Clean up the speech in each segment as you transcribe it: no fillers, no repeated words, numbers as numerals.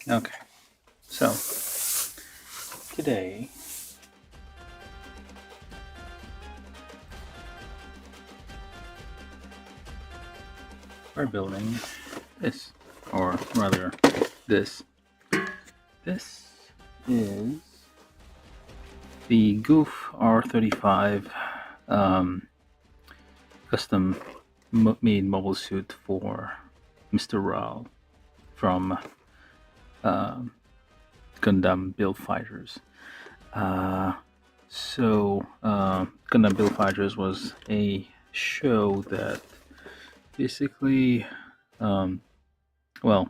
Okay, so today we're building this, or rather, this. This is the Gouf R35 custom made mobile suit for Mr. Rao from Gundam Build Fighters. Gundam Build Fighters was a show that basically, well,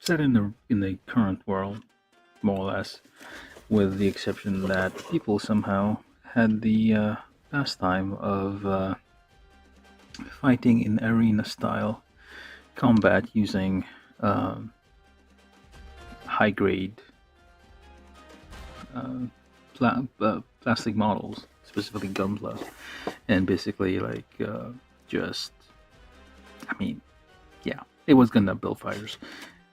set in the current world, more or less, with the exception that people somehow had the pastime of fighting in arena-style combat using high-grade plastic models, specifically Gunpla, and basically just, I mean, yeah, it was Gundam Build Fighters.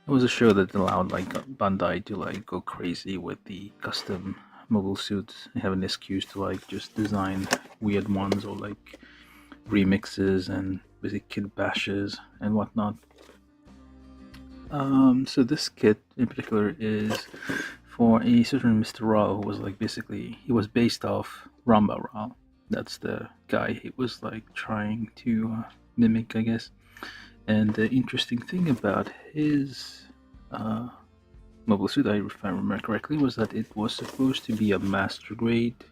It was a show that allowed Bandai to go crazy with the custom mobile suits, and have an excuse to just design weird ones or remixes and basic kit bashes and whatnot. So this kit in particular is for a certain Mr. Rao, who was basically he was based off Ramba Rao. That's the guy he was trying to mimic, I guess. And the interesting thing about his mobile suit, if I remember correctly, was that it was supposed to be a master grade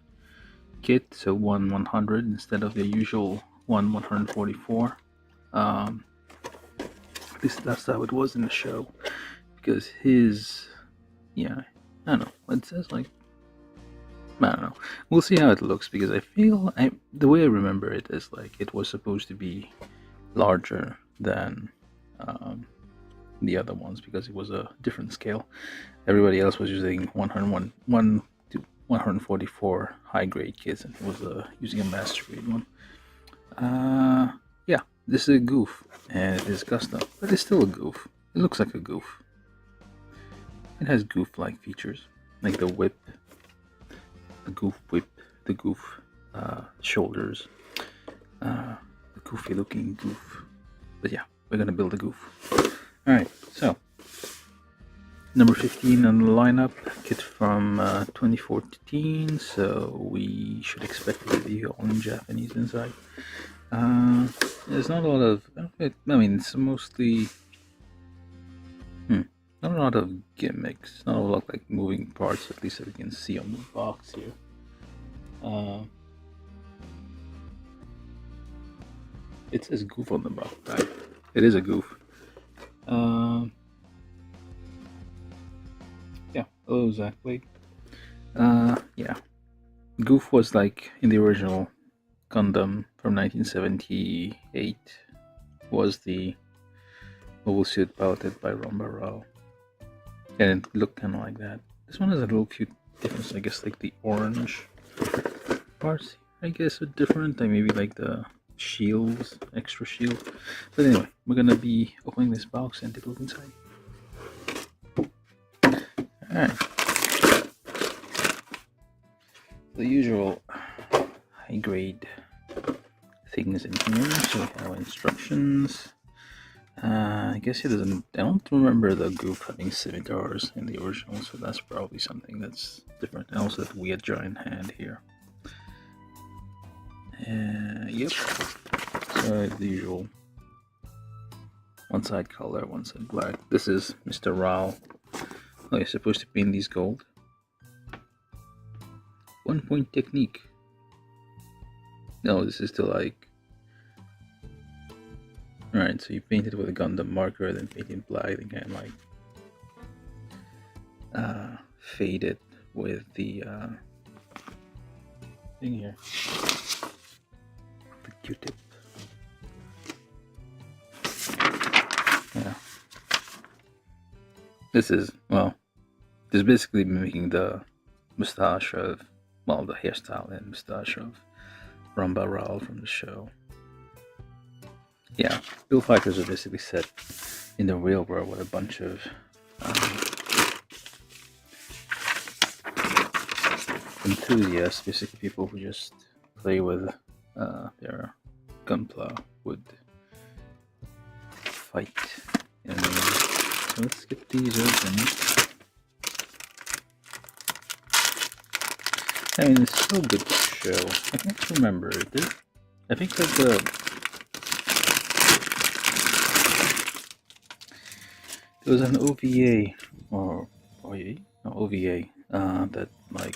kit, so 1/100 instead of the usual 1/144. At least that's how it was in the show, because his, yeah, I don't know. It says I don't know. We'll see how it looks, because the way I remember it is it was supposed to be larger than the other ones, because it was a different scale. Everybody else was using 101 to 144 high grade kits, and it was using a master grade one. Yeah, this is a Gouf, and it is custom, but it's still a Gouf. It looks like a Gouf. It has Gouf-like features, like the whip, the Gouf whip, the Gouf shoulders, the goofy looking Gouf. But yeah, we're gonna build a Gouf. Alright, so number 15 on the lineup, kit from 2014, so we should expect it to be all in Japanese inside. There's not a lot of, it's mostly, not a lot of gimmicks, not a lot of moving parts, at least that we can see on the box here. It says Gouf on the box, right? It is a Gouf. Yeah, hello Zach Blake. Yeah. Gouf was in the original Gundam from 1978, was the mobile suit piloted by Ramba Rao. And it looked kind of like that. This one has a little few difference, I guess, the orange parts, I guess, are different. Maybe the shields, extra shield. But anyway, we're gonna be opening this box and take a look inside. Alright. The usual high grade things in here. So we have instructions. I guess he doesn't. I don't remember the Gouf having scimitars in the original, so that's probably something that's different. And also that weird giant hand here. Yep. So the usual. One side color, one side black. This is Mr. Rao. Oh, you're supposed to paint these gold. 1-point technique. No, this is to Alright, so you paint it with a Gundam marker, then paint it black, then kind of fade it with the thing here. The Q-tip. Yeah. This is basically mimicking the mustache of, the hairstyle and mustache of Ramba Rao from the show. Yeah, Build Fighters are basically set in the real world with a bunch of enthusiasts, basically people who just play with their gunpla, would fight. And so let's get these open. I mean, it's still good to show. I can't remember. I think that there was an OVA or OVA, no, OVA that like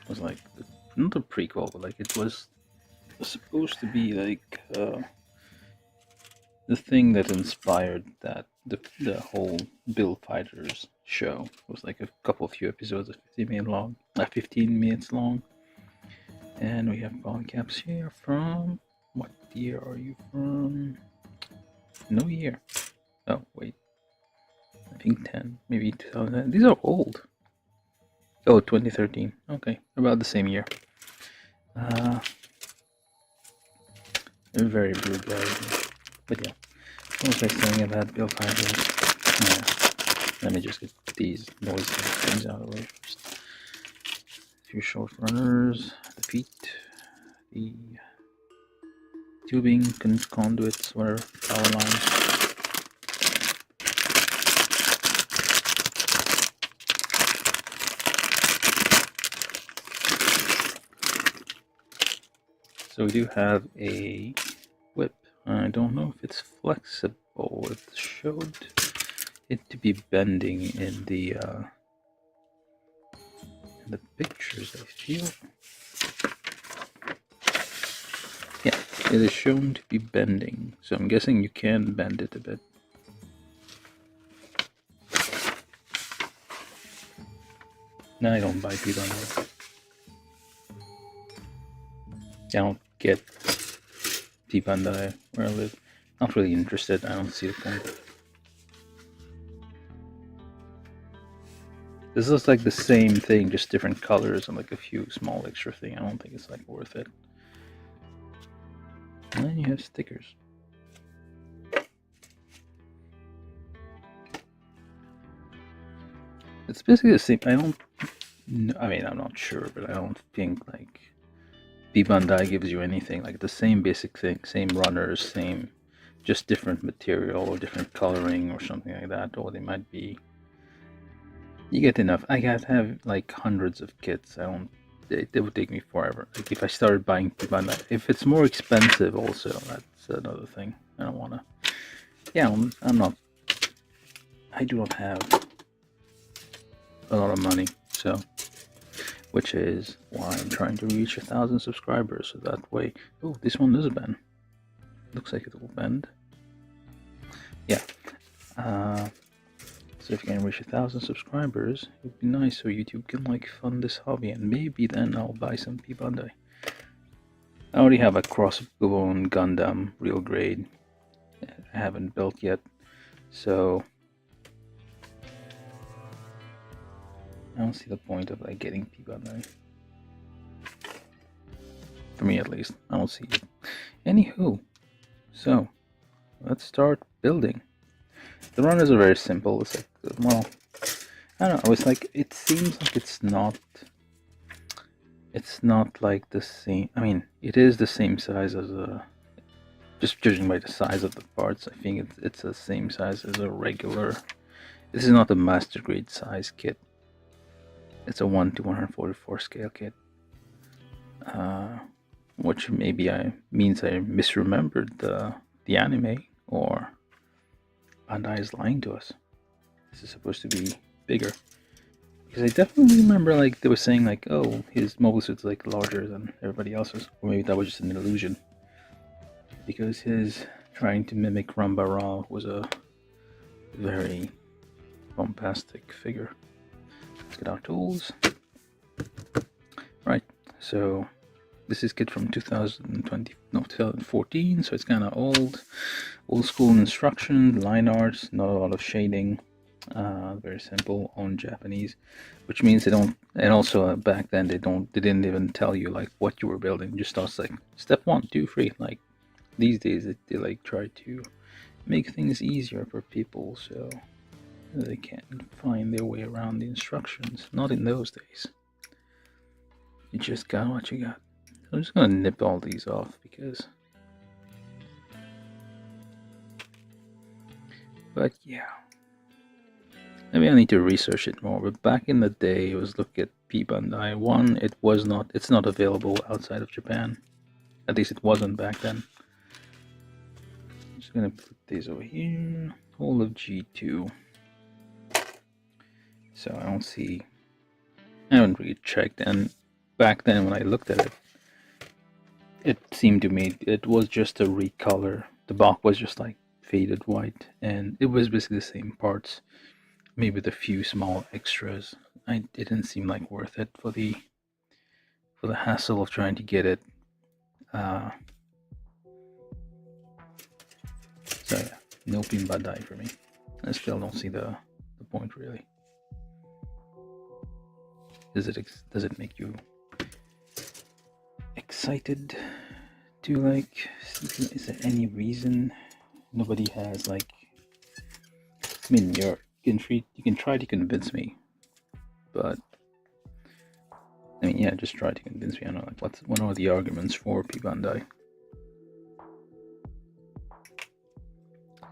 was like not a prequel, but like it was supposed to be like the thing that inspired that the whole Bill Fighters show. It was like a few episodes of 15 minutes long. And we have ball caps here from, what year are you from? No year. Oh, wait. I think 10, maybe 2000. These are old. Oh, 2013. Okay, about the same year. They're very blue guys. But yeah, what was I saying about Bill Fighters? Yeah. Let me just get these noisy things out of the way first. A few short runners, the feet, the tubing, conduits, whatever, power lines. So we do have a whip. I don't know if it's flexible. It showed it to be bending in the pictures, I feel. Yeah, it is shown to be bending. So I'm guessing you can bend it a bit. No, I don't buy Bandai. I don't get Bandai where I live. Not really interested. I don't see the point. This looks like the same thing, just different colors and like a few small extra things. I don't think it's like worth it. And then you have stickers. It's basically the same. I mean, I'm not sure, but I don't think like Bandai gives you anything. Like the same basic thing, same runners, same, just different material or different coloring or something like that. Or they might be. You get enough. I gotta have like hundreds of kits. It would take me forever. Like if I started buying Bandai, if it's more expensive, also that's another thing. I don't wanna. Yeah, I'm not. I do not have a lot of money, so. Which is why I'm trying to reach 1,000 subscribers, so that way. Oh, this one does bend. Looks like it will bend. Yeah. So if you can reach 1,000 subscribers, it would be nice so YouTube can like fund this hobby, and maybe then I'll buy some Bandai. I already have a crossbone Gundam, real grade. I haven't built yet, so I don't see the point of like getting Bandai. For me at least, I don't see it. Anywho, so let's start building. The runners are very simple. It's like, well, I don't know. It's like, it seems like it's not like the same. I mean, it is the same size as just judging by the size of the parts, I think it's the same size as a regular. This is not a master grade size kit. It's a 1 to 144 scale kit. Which maybe means I misremembered the anime, or Bandai is lying to us. This is supposed to be bigger. Because I definitely remember like they were saying like, oh, his mobile suit's like larger than everybody else's. Or maybe that was just an illusion. Because his trying to mimic Ramba was a very bombastic figure. Let's get our tools. Right, so this is kit from 2014, so it's kind of old school instruction, line arts, not a lot of shading, very simple on Japanese, which means they don't, and also back then they didn't even tell you like what you were building, just us like step 1, 2, 3. Like these days they like try to make things easier for people, so They can't find their way around the instructions. Not in those days. You just got what you got. I'm just gonna nip all these off because... But yeah. Maybe I need to research it more, but back in the day, I was looking at Bandai. One, it's not available outside of Japan. At least it wasn't back then. I'm just gonna put these over here. All of G2. So I don't see... I haven't really checked, and back then when I looked at it, it seemed to me it was just a recolor. The box was just like faded white, and it was basically the same parts, maybe with a few small extras. It didn't seem like worth it for the hassle of trying to get it. So yeah, no Bandai for me. I still don't see the point really. Does it make you excited to like? Is there any reason nobody has like? I mean, you can try to convince me, but I mean, yeah, just try to convince me. I don't know, like what are the arguments for Bandai?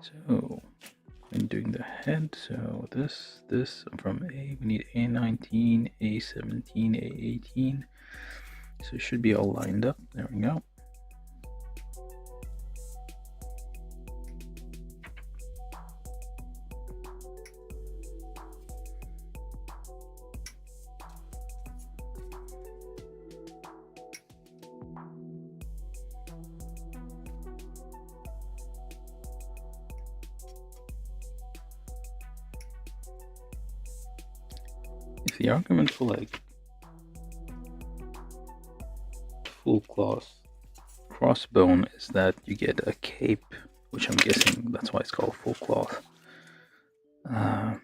So I'm doing the head. So this from A, we need A19, A17, A18. So it should be all lined up. There we go. If the argument for like full cloth crossbone is that you get a cape, which I'm guessing that's why it's called full cloth, might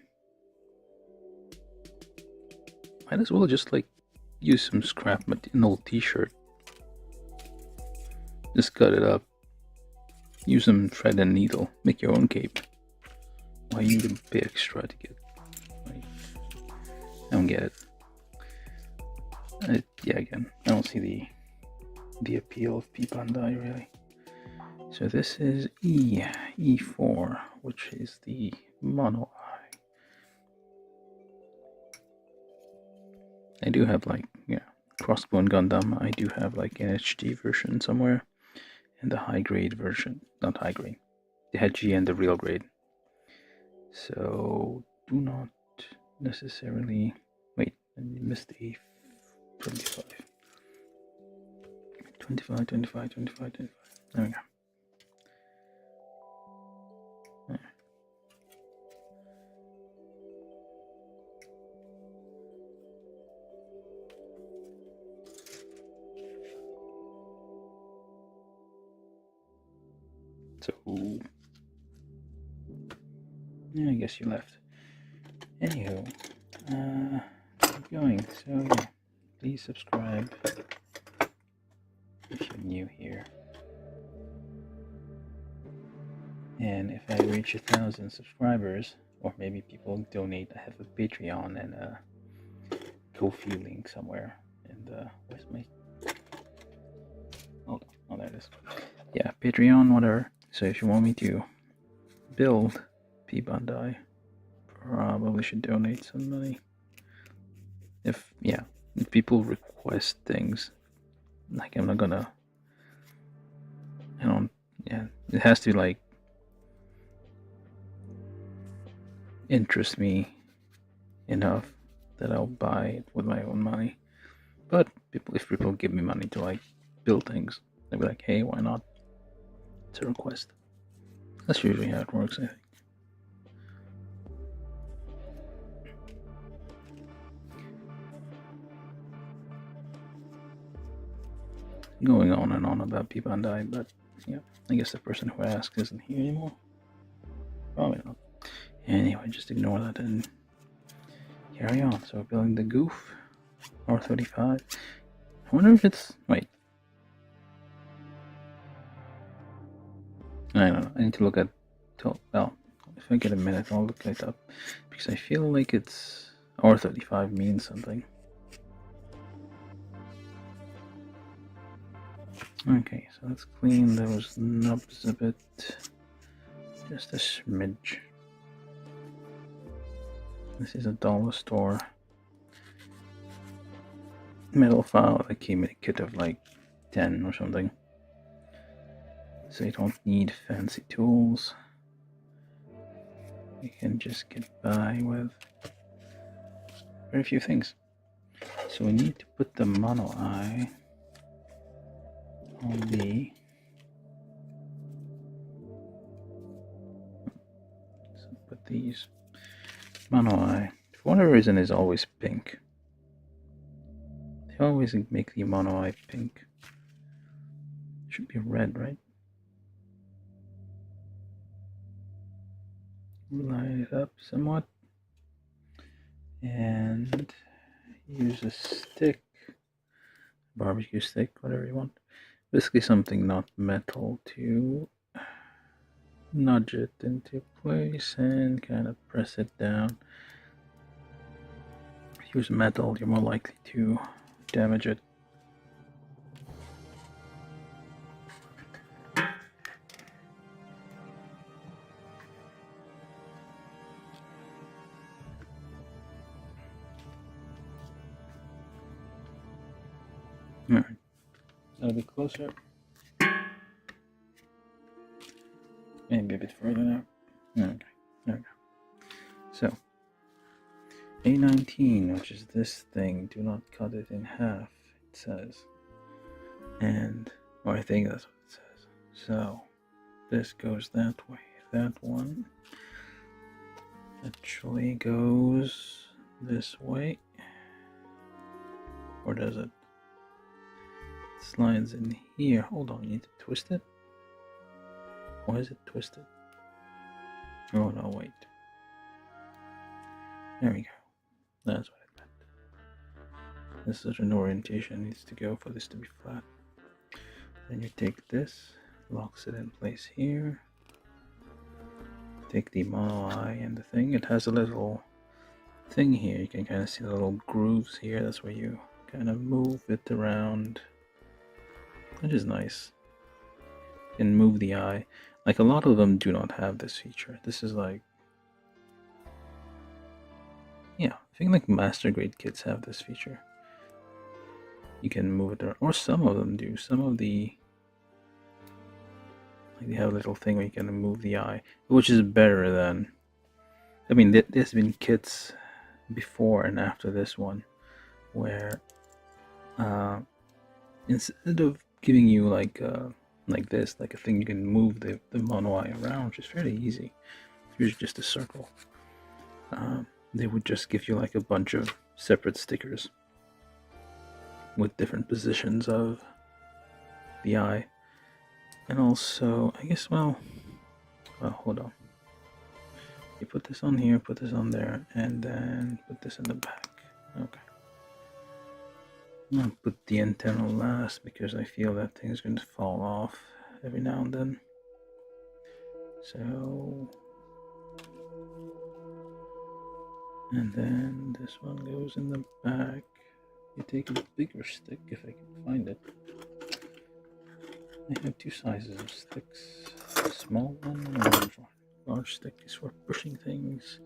as well just like use some scrap material, an old t-shirt, just cut it up, use some thread and needle, make your own cape. Why you need to pay extra to get? I don't get it. Yeah, again, I don't see the appeal of Bandai really. So this is E4, which is the mono eye. I do have like, yeah, Crossbone Gundam. I do have like an HD version somewhere, and the high grade version, not high grade, the HG and the real grade. So do not necessarily wait. I missed a 25. 25, 25, 25, 25. There we go. There. So, yeah, I guess you left. Anywho, keep going. So, yeah, please subscribe if you're new here. And if I reach 1,000 subscribers, or maybe people donate, I have a Patreon and a Gouf link somewhere. And where's my? Hold on. Oh, there it is. Yeah, Patreon, whatever. So if you want me to build Bandai, probably should donate some money. If people request things, like I'm not gonna. It has to like interest me enough that I'll buy it with my own money. But if people give me money to like build things, they'll be like, hey, why not? It's a request. That's usually how it works, I think. Going on and on about Bandai, but yeah, I guess the person who asked isn't here anymore. Probably not. Anyway, just ignore that and carry on. So we're building the Gouf R35. I wonder if it's... Wait. I don't know. I need to look at... Well, if I get a minute, I'll look it up because I feel like it's R35 means something. Okay, so let's clean those nubs a bit, just a smidge. This is a dollar store metal file that came in a kit of like 10 or something. So you don't need fancy tools. You can just get by with very few things. So we need to put the mono eye on the... So put these mono eye. For whatever reason, is always pink. They always make the mono eye pink. It should be red, right? Line it up somewhat. And use a stick, barbecue stick, whatever you want. Basically something not metal to nudge it into place and kind of press it down. If you use metal, you're more likely to damage it. Alright, a little bit closer. Maybe a bit further now. Okay, there we go. So, A19, which is this thing, do not cut it in half, it says. And, or I think that's what it says. So, this goes that way. That one actually goes this way. Or does it? It slides in here. Hold on, you need to twist it? Why is it twisted? Oh no, wait. There we go. That's what I meant. This is an orientation needs to go for this to be flat. Then you take this, locks it in place here. Take the mono eye and the thing. It has a little thing here. You can kind of see the little grooves here. That's where you kind of move it around, which is nice. You can move the eye. Like a lot of them do not have this feature. This is like, yeah, I think like master grade kits have this feature. You can move it around, or some of them do. Some of the, like they have a little thing where you can move the eye, which is better than, I mean, there's been kits before and after this one where instead of giving you like this, like a thing you can move the mono eye around, which is fairly easy. It's usually just a circle. They would just give you like a bunch of separate stickers with different positions of the eye. And also, I guess, well, hold on. You put this on here, put this on there, and then put this in the back. Okay. I'll put the antenna last because I feel that thing's going to fall off every now and then. So, and then this one goes in the back. You take a bigger stick if I can find it. I have two sizes of sticks. A small one and a large stick is for pushing things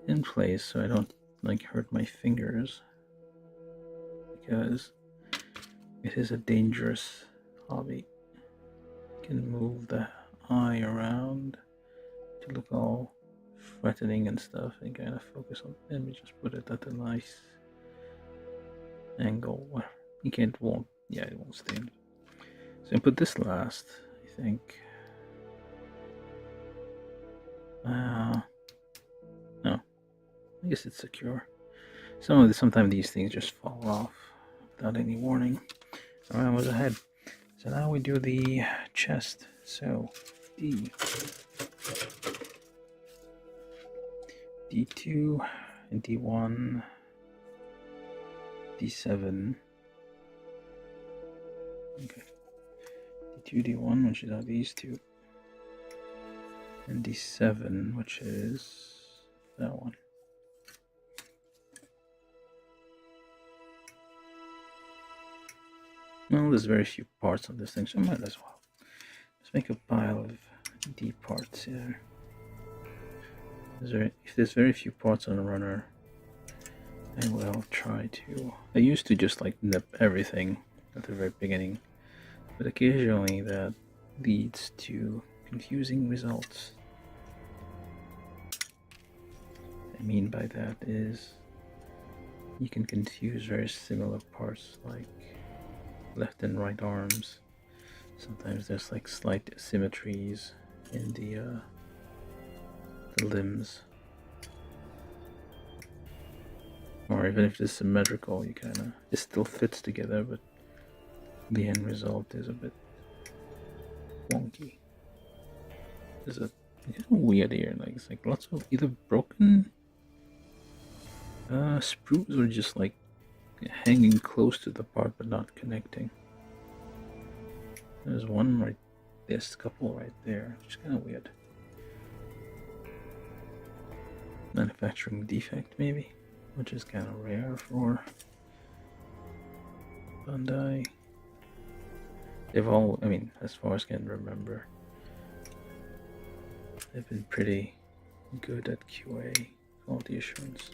in place so I don't like hurt my fingers. Because it is a dangerous hobby. You can move the eye around to look all threatening and stuff and kind of focus on. Let me just put it at a nice angle. You can't, won't, yeah, it won't stand. So I put this last, I think. No, I guess it's secure. Sometimes these things just fall off without any warning. So I was ahead. So now we do the chest. So D2, D1, D7. Okay. D2, D1, which is these two. and D7, which is that one. Well, there's very few parts on this thing, so I might as well. Let's make a pile of D parts here. If there's very few parts on a runner, I will try to... I used to just like nip everything at the very beginning, but occasionally that leads to confusing results. What I mean by that is you can confuse very similar parts like left and right arms. Sometimes there's like slight asymmetries in the limbs, or even if it's symmetrical, it still fits together, but the end result is a bit wonky. There's a weird here, like it's like lots of either broken sprues or just like hanging close to the part but not connecting. There's one right, there's a couple right there, which is kind of weird. Manufacturing defect maybe, which is kind of rare for Bandai. They've all, I mean, as far as I can remember, they've been pretty good at QA, quality assurance.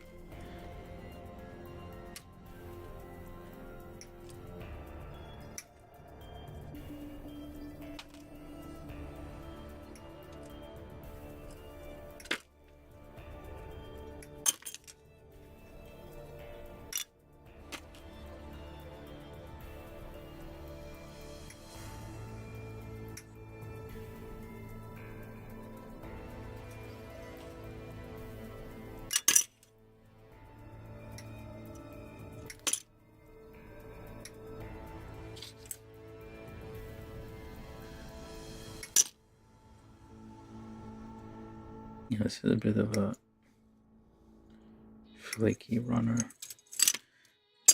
Yeah, this is a bit of a flaky runner.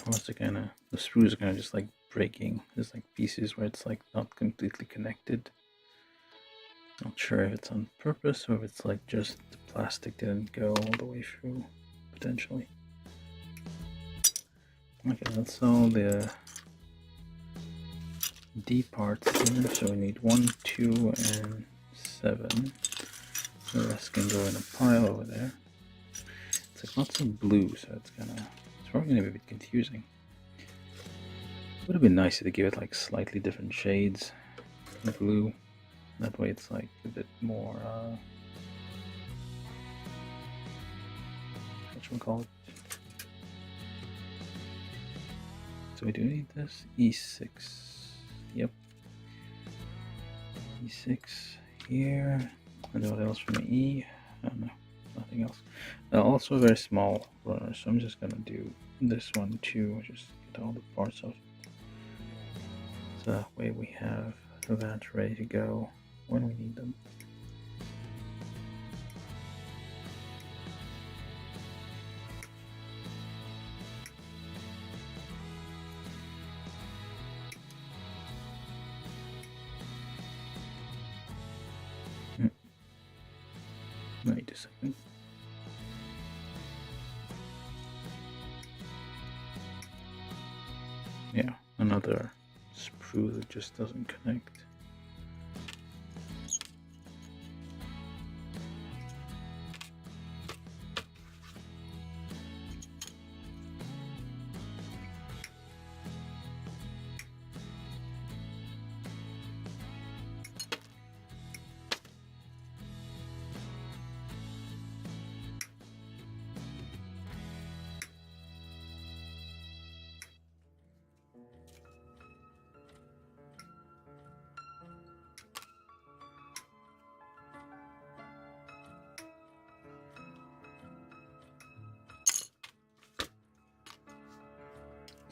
The sprues are kind of just like breaking. There's like pieces where it's like not completely connected. Not sure if it's on purpose or if it's like just the plastic didn't go all the way through, potentially. Okay, that's all the D parts here. So we need 1, 2, and 7. The rest can go in a pile over there. It's like lots of blue, so it's probably gonna be a bit confusing. Would have been nicer to give it like slightly different shades of blue. That way it's like a bit more whatchamacallit. So we do need this E6. Yep. E6 here. And what else from the E? I don't know. Nothing else. Also a very small runner, so I'm just gonna do this one too. Just get all the parts of it. So that way we have that ready to go when we need them. Wait a second. Yeah, another sprue that just doesn't connect.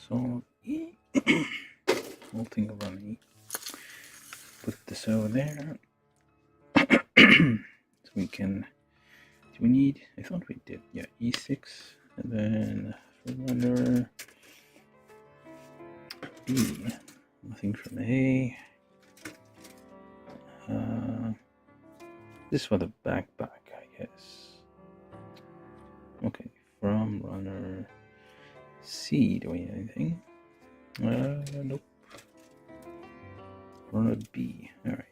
So whole thing of running. Put this over there. So we can. Do we need? I thought we did. Yeah, E6, and then for runner B. Nothing from A. This is for the backpack, I guess. Okay, from runner C. Do we need anything? Nope. Runner B. Alright.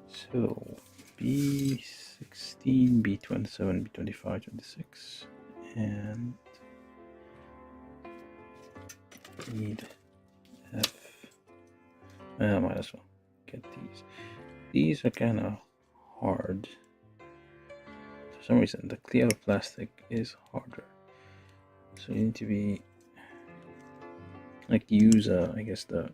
So B16, B27, B25, 26. And need F. Might as well get these. These are kind of hard. For some reason, the clear plastic is harder. So you need to be like use I guess the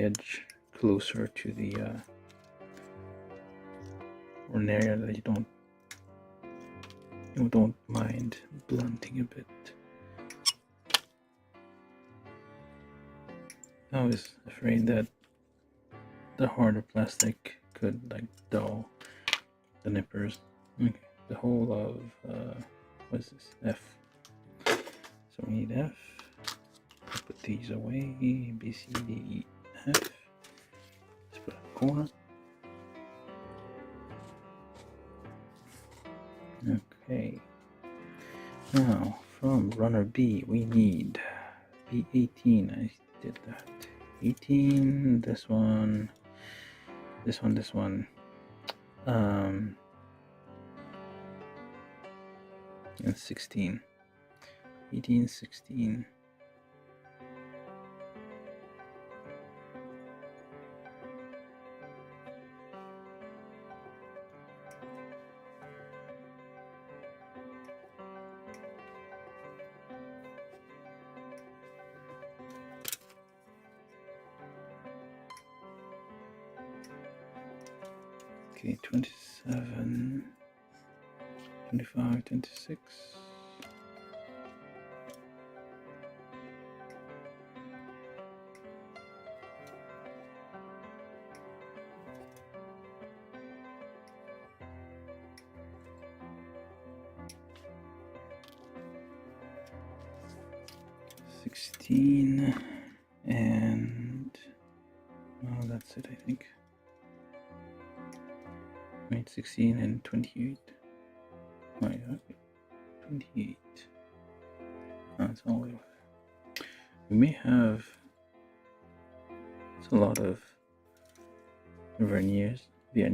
edge closer to the or an area that you don't mind blunting a bit. I was afraid that the harder plastic could like dull the nippers. Okay, the whole of what is this? F. So we need F. I'll put these away. B, C, D, E, F. Let's put it in the corner. Okay. Now from runner B we need B18. I did that. 18. This one. This one. This one. And 16. 18, 16. Okay, 27, 25, 26. And oh, that's it, I think. Right, 16 and 28. Right, okay. 28. That's all we have. We may have. It's a lot of verniers. They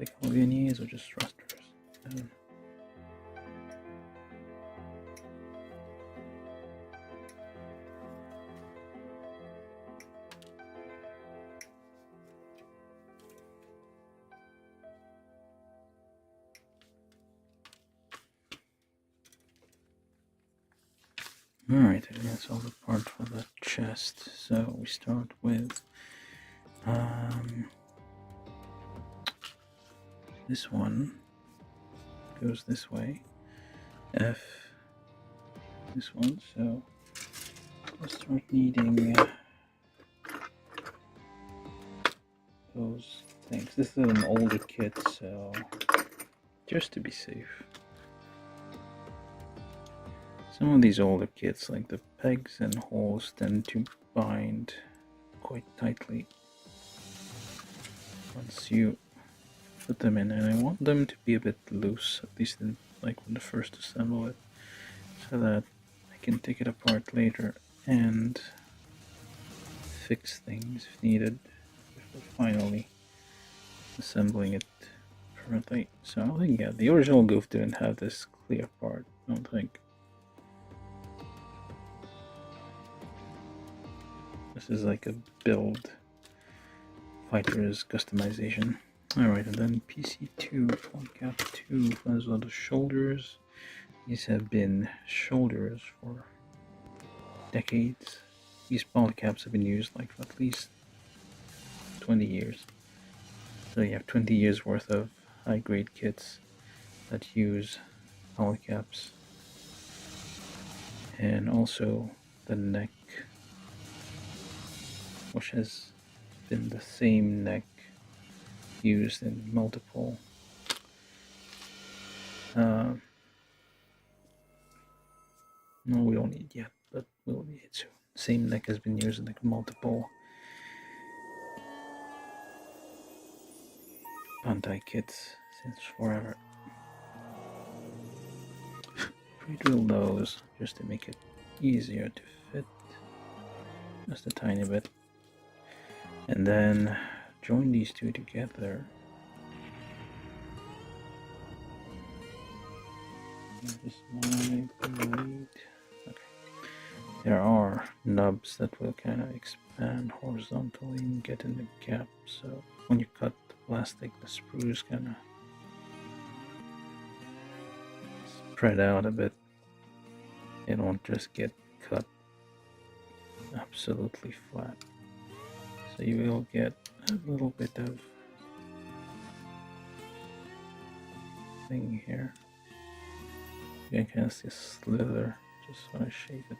call verniers or just thrusters. I don't know. Alright, that's all the part for the chest. So we start with this one goes this way. F this one, so we'll start needing those things. This is an older kit, so just to be safe. Some of these older kits, like the pegs and holes, tend to bind quite tightly once you put them in, and I want them to be a bit loose, at least in, like when I first assemble it, so that I can take it apart later and fix things if needed before finally assembling it permanently. So I think, yeah, the original Gouf didn't have this clear part, I don't think. This is like a build fighter's customization. Alright, and then PC2, polycap 2, as well the shoulders. These have been shoulders for decades. These polycaps have been used like for at least 20 years. So you have 20 years worth of high-grade kits that use polycaps. And also the neck, which has been the same neck used in multiple no, we don't need but we'll need it soon. Same neck has been used in like multiple Bandai kits since forever. Pre-drill those just to make it easier to fit, just a tiny bit, and then join these two together. This might be right. Okay. There are nubs that will kind of expand horizontally and get in the gap, so when you cut the plastic, the sprues kind of spread out a bit. They don't just get cut absolutely flat. So you will get a little bit of thing here. You can kind of see a slither just when I shave it.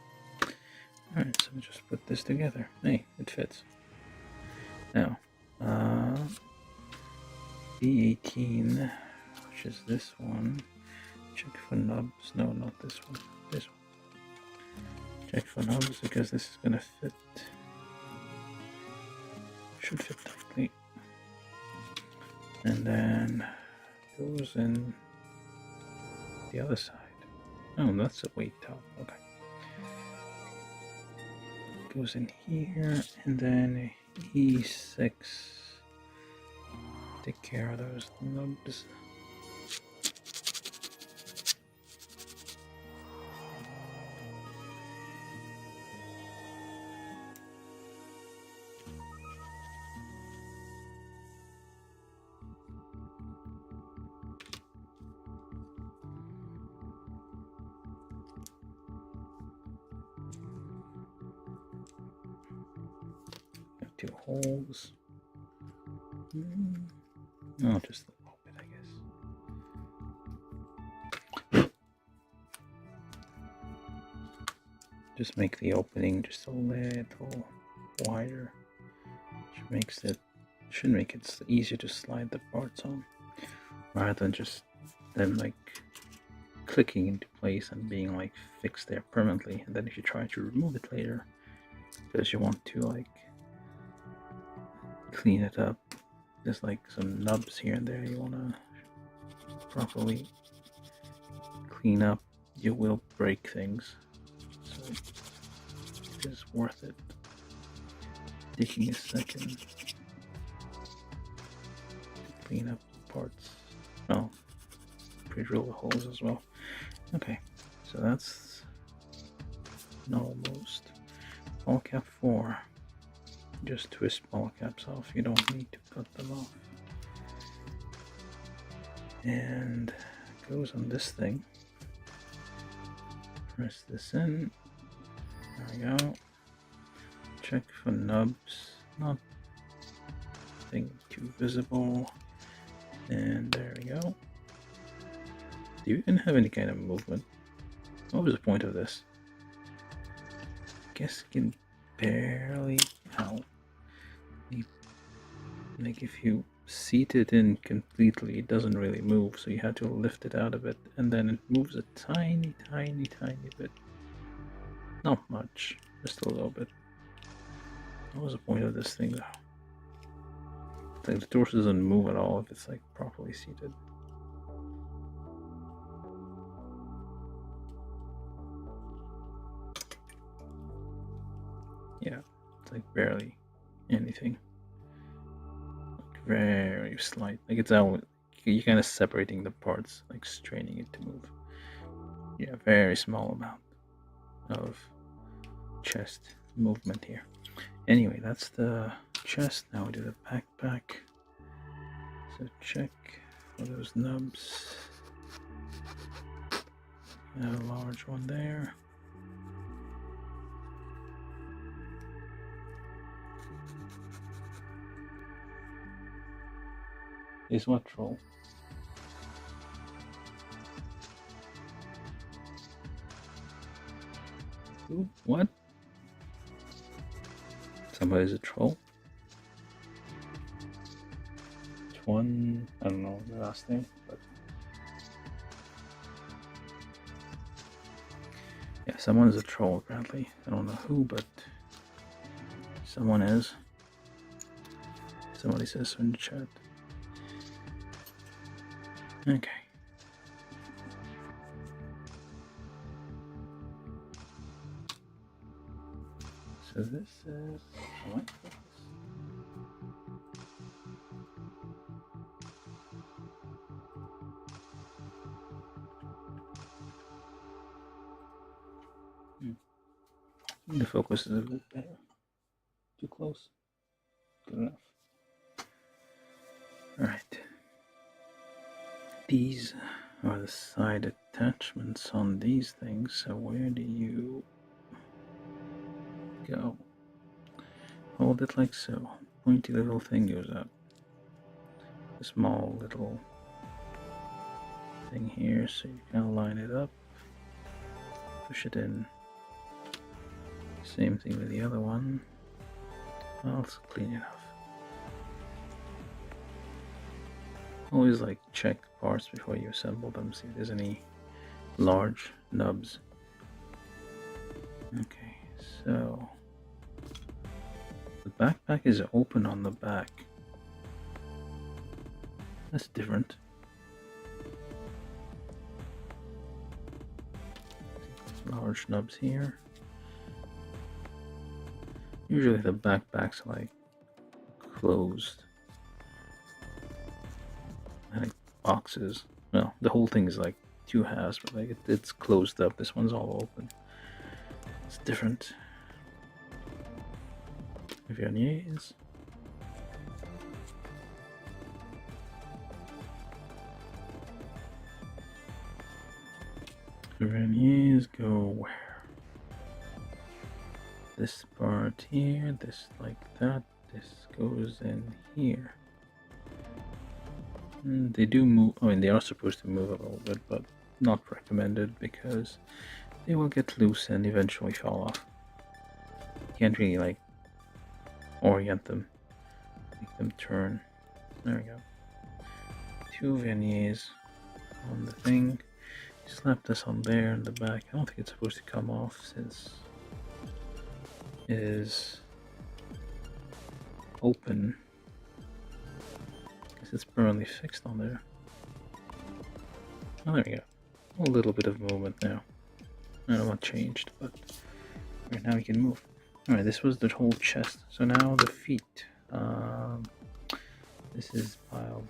Alright, so we just put this together. Hey, it fits. Now, B18, which is this one. Check for nubs. No, not this one. This one. Check for nubs because this is gonna fit. Should fit tightly. And then goes in the other side. Oh, that's a weight top. Okay. Goes in here, and then E6. Take care of those nubs. Two holes. Oh, just a little bit, I guess. Just make the opening just a little wider, which should make it easier to slide the parts on, rather than just them like clicking into place and being like fixed there permanently. And then if you try to remove it later, because you want to like clean it up, there's like some nubs here and there you want to properly clean up, you will break things, so it is worth it taking a second to clean up the parts. Oh, pre-drill the holes as well. Okay, so that's almost all cap 4. Just twist small caps off, you don't need to cut them off. And it goes on this thing. Press this in. There we go. Check for nubs. Nothing too visible. And there we go. Do you even have any kind of movement? What was the point of this? I guess you can barely. Ow. Like if you seat it in completely, it doesn't really move, so you have to lift it out a bit, and then it moves a tiny bit. Not much, just a little bit. What was the point of this thing though? It's like the torso doesn't move at all if it's like properly seated. Yeah, it's like barely anything. Very slight, like it's out. You're kind of separating the parts, like straining it to move. Yeah, very small amount of chest movement here. Anyway, that's the chest. Now we do the backpack. So check for those nubs. Got a large one there. Is what troll? Ooh, what? Somebody's a troll? Which one? I don't know the last name, but yeah, someone's a troll apparently. I don't know who, but someone is. Somebody says so in the chat. Okay. So this is what? The focus is a little better. Too close. Good enough. Alright. These are the side attachments on these things, so where do you go? Hold it like so. Pointy little thing goes out. A small little thing here, so you can line it up. Push it in. Same thing with the other one. I'll clean it off. Always like check parts before you assemble them, see if there's any large nubs. Okay, so the backpack is open on the back. That's different. Large nubs here. Usually the backpack's like closed. Like boxes. Well, the whole thing is like two halves, but like it's closed up. This one's all open. It's different. Verniers. Verniers go where? This part here, this like that, this goes in here. They do move, I mean they are supposed to move a little bit, but not recommended because they will get loose and eventually fall off. You can't really like orient them, make them turn. There we go. Two verniers on the thing. You slap this on there in the back. I don't think it's supposed to come off since it is open. Guess it's permanently fixed on there. Oh, there we go. A little bit of movement now. I don't know what changed, but right now we can move. Alright, this was the whole chest. So now the feet. This is pile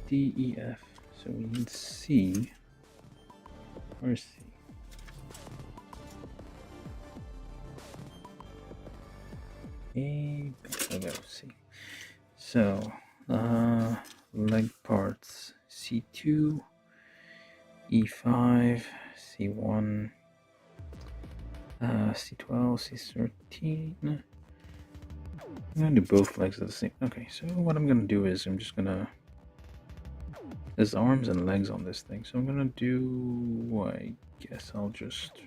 D, E, F. So we need C. Where's C? A, I'll go C. So, leg parts C2, E5, C1, C12, C13. I'm gonna do both legs at the same. Okay, so what I'm gonna do is I'm just gonna. There's arms and legs on this thing, so I'm gonna do. I guess I'll just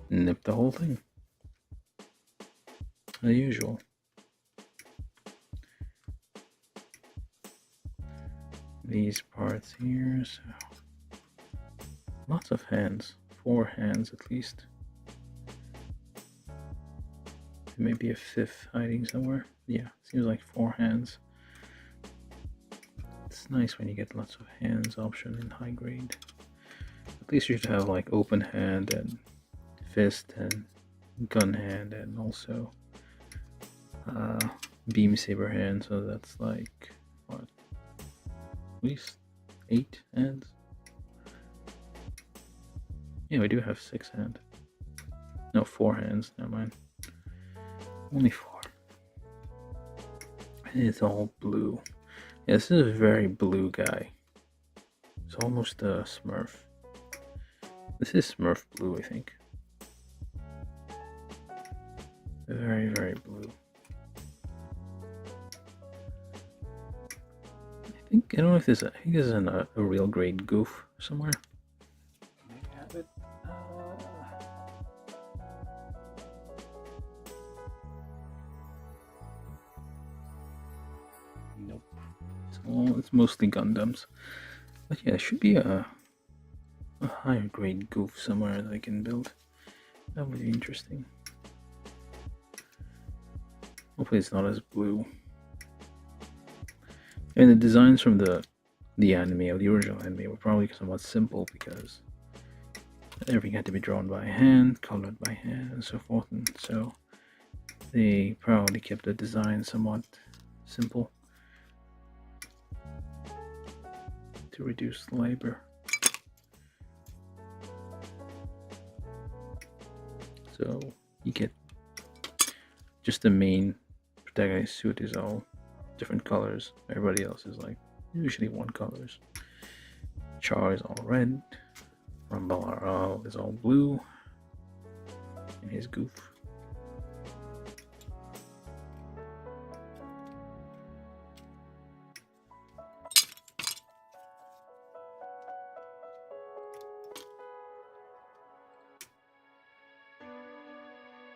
nip the whole thing. As usual. These parts here, so lots of hands, 4 hands at least. Maybe a 5th hiding somewhere. Yeah, seems like 4 hands. It's nice when you get lots of hands option in high grade. At least you should have like open hand and fist and gun hand and also beam saber hand. So that's like what? At least 8 hands. Yeah, we do have 6 hands. No, 4 hands. Never mind. Only 4. It's all blue. Yeah, this is a very blue guy. It's almost a Smurf. This is Smurf blue, I think. Very, very blue. I don't know if there's I think there's a real grade Gouf somewhere. Maybe have it. Nope. It's mostly Gundams. But yeah, there should be a higher grade Gouf somewhere that I can build. That would be interesting. Hopefully it's not as blue. And the designs from the anime or the original anime were probably somewhat simple because everything had to be drawn by hand, colored by hand, and so forth. And so they probably kept the design somewhat simple to reduce labor. So you get just the main protagonist suit is all different colors. Everybody else is like usually one colors. Char is all red. Rumble is all blue. And his Gouf.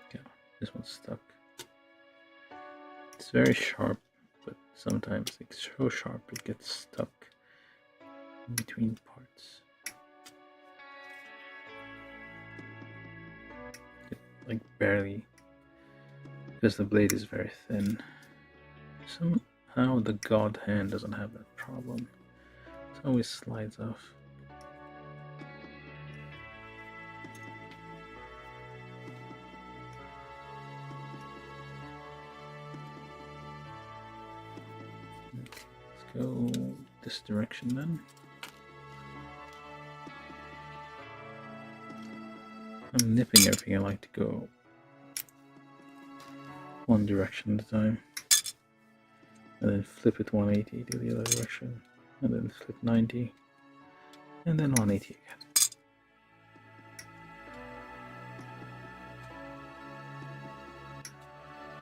Okay, this one's stuck. It's very sharp, but sometimes it's so sharp it gets stuck in between parts. Like barely, because the blade is very thin. Somehow the god hand doesn't have that problem. It always slides off. Let's go this direction then. I'm nipping everything. I like to go one direction at a time, and then flip it 180 to the other direction, and then flip 90, and then 180 again.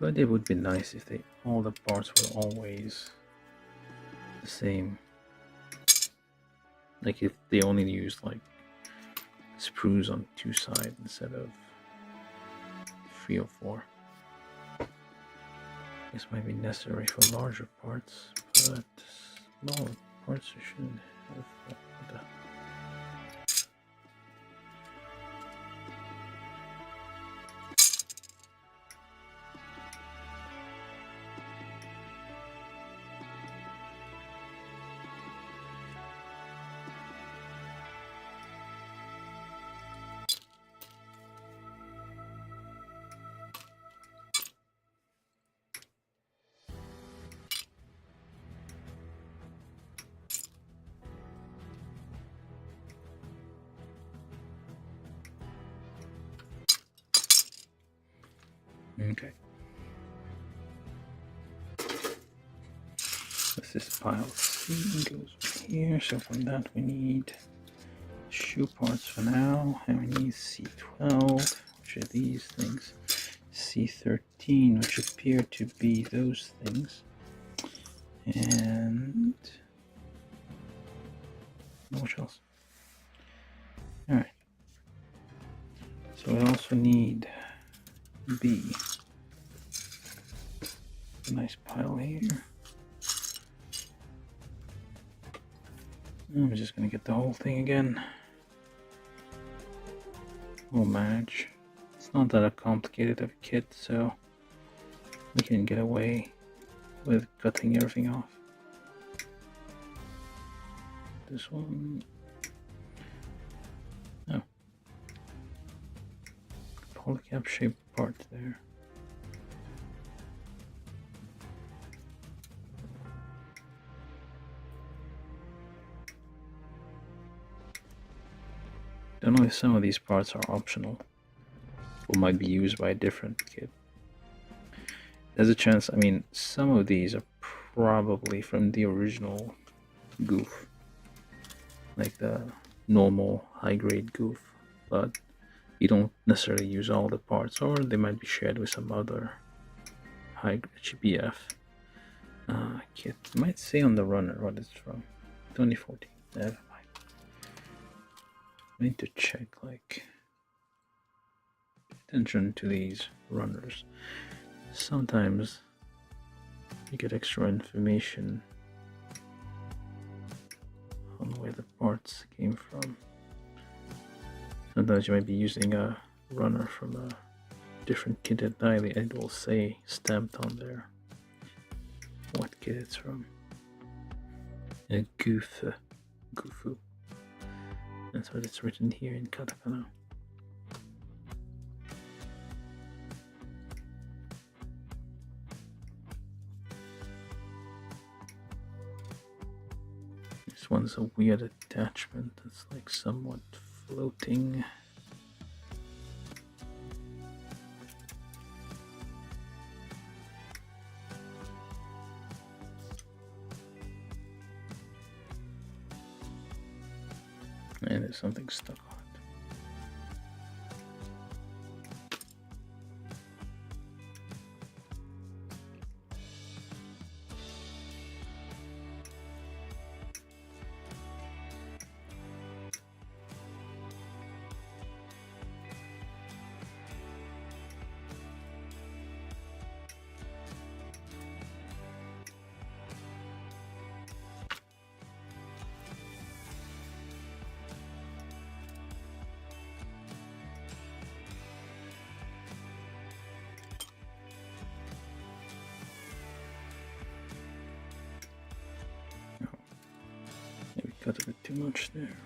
But it would be nice if all the parts were always the same. Like if they only used like sprues on 2 sides instead of 3 or 4. This might be necessary for larger parts, but smaller parts should have that. Okay. This is pile C, goes here. So from that we need shoe parts for now, and we need C12, which are these things. C13, which appear to be those things. And what else? Alright. So we also need B. A nice pile here. I'm just gonna get the whole thing again. We'll manage. It's not that complicated of a kit, so we can get away with cutting everything off. This one. Oh. Polycap shaped part there. Don't know if some of these parts are optional or might be used by a different kit. There's a chance, I mean, some of these are probably from the original Gouf, like the normal high-grade Gouf, but you don't necessarily use all the parts, or they might be shared with some other high-grade GPF kit. It might say on the runner what it's from. 2014. Never mind. I need to check, like, pay attention to these runners. Sometimes you get extra information on where the parts came from. Sometimes you might be using a runner from a different kit entirely, and it will say stamped on there what kit it's from. Gouf. Goufu. That's what it's written here in katakana. This one's a weird attachment that's like somewhat floating. And there's something stuck on it. Maybe cut a bit too much there.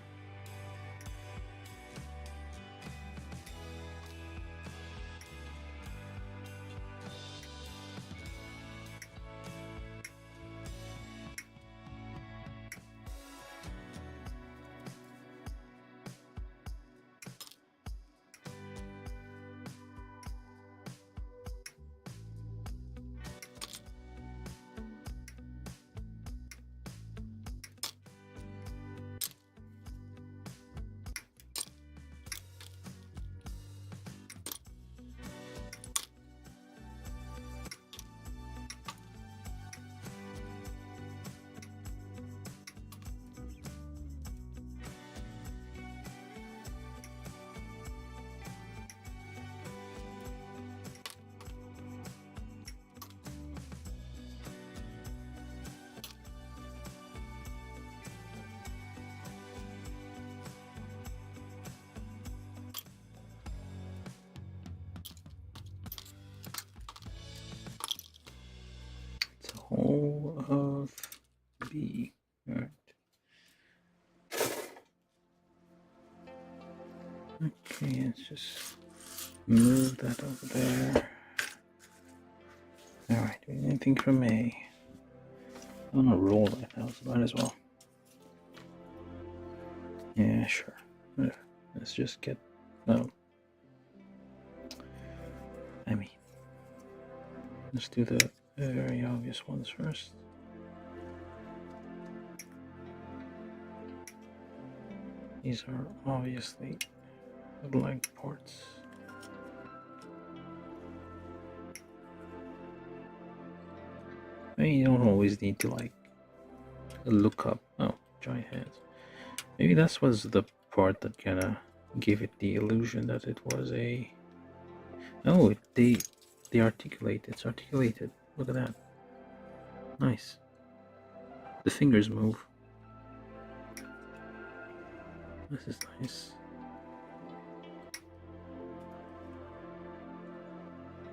Whole of B. Alright. Okay, let's just move that over there. Alright, anything from A? I'm gonna roll that now, so might as well. Yeah, sure. Let's just get. No. I mean, let's do the very obvious ones first. These are obviously leg ports. I mean, you don't always need to like look up. Oh, giant hands. Maybe that was the part that kind of gave it the illusion that it was a. Oh, they articulate. It's articulated. Look at that. Nice. The fingers move. This is nice.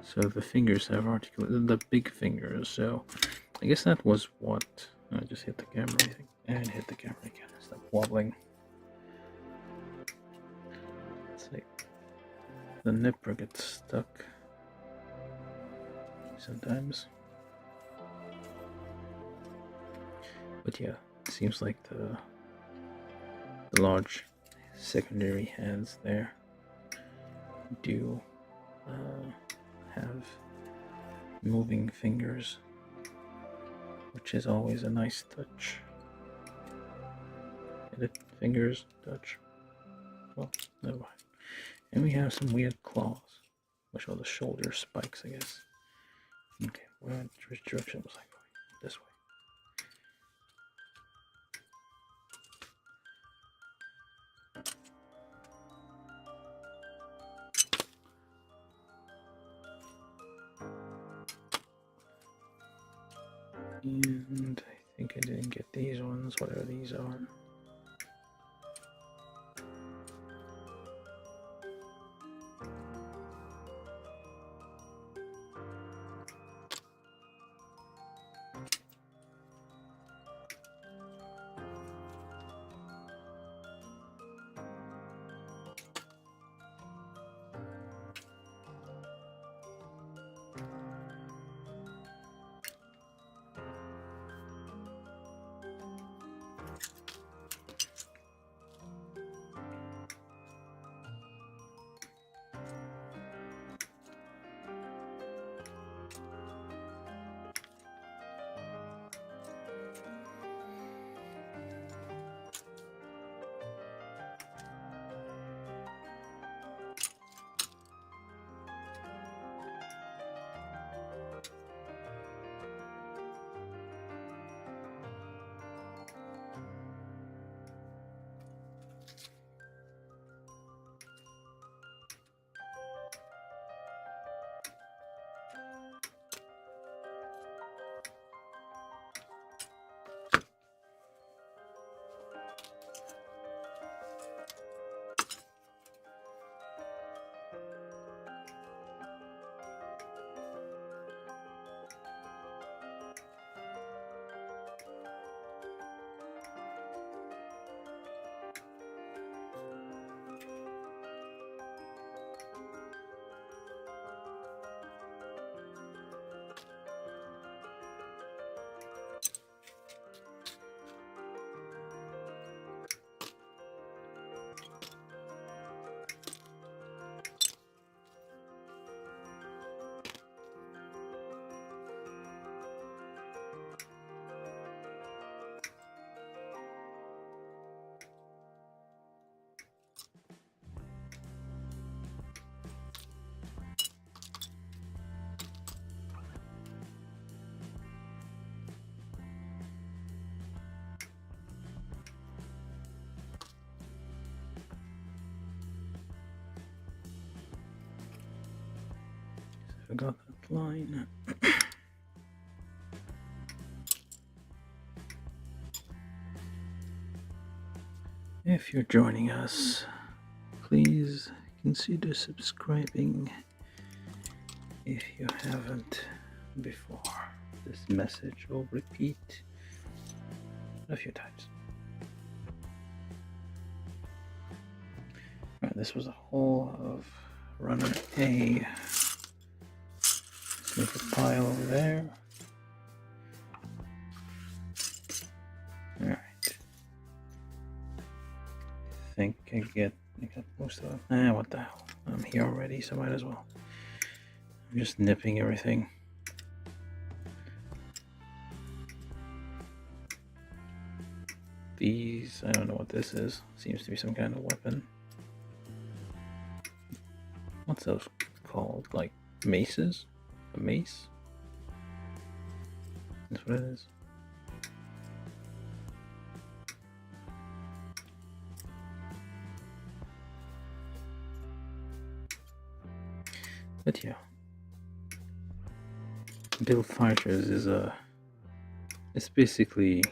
So the fingers have articulated, the big fingers. So I guess that was what. I just hit the camera, I think. And hit the camera again. Stop wobbling. It's like the nipper gets stuck sometimes. But yeah, it seems like the large secondary hands there do have moving fingers, which is always a nice touch. Edit fingers, touch. Well, never mind. And we have some weird claws, which are the shoulder spikes, I guess. Okay, which direction was I going? This way. And I think I didn't get these ones, whatever these are. forgot that line. If you're joining us, please consider subscribing if you haven't before. This message will repeat a few times. Alright, this was a hole of runner A. Let's make a pile over there. Alright. I think I got most of them. What the hell? I'm here already, so might as well. I'm just nipping everything. These, I don't know what this is. Seems to be some kind of weapon. What's those called? Like maces? A mace? That's what it is. But yeah, build fighters is it's basically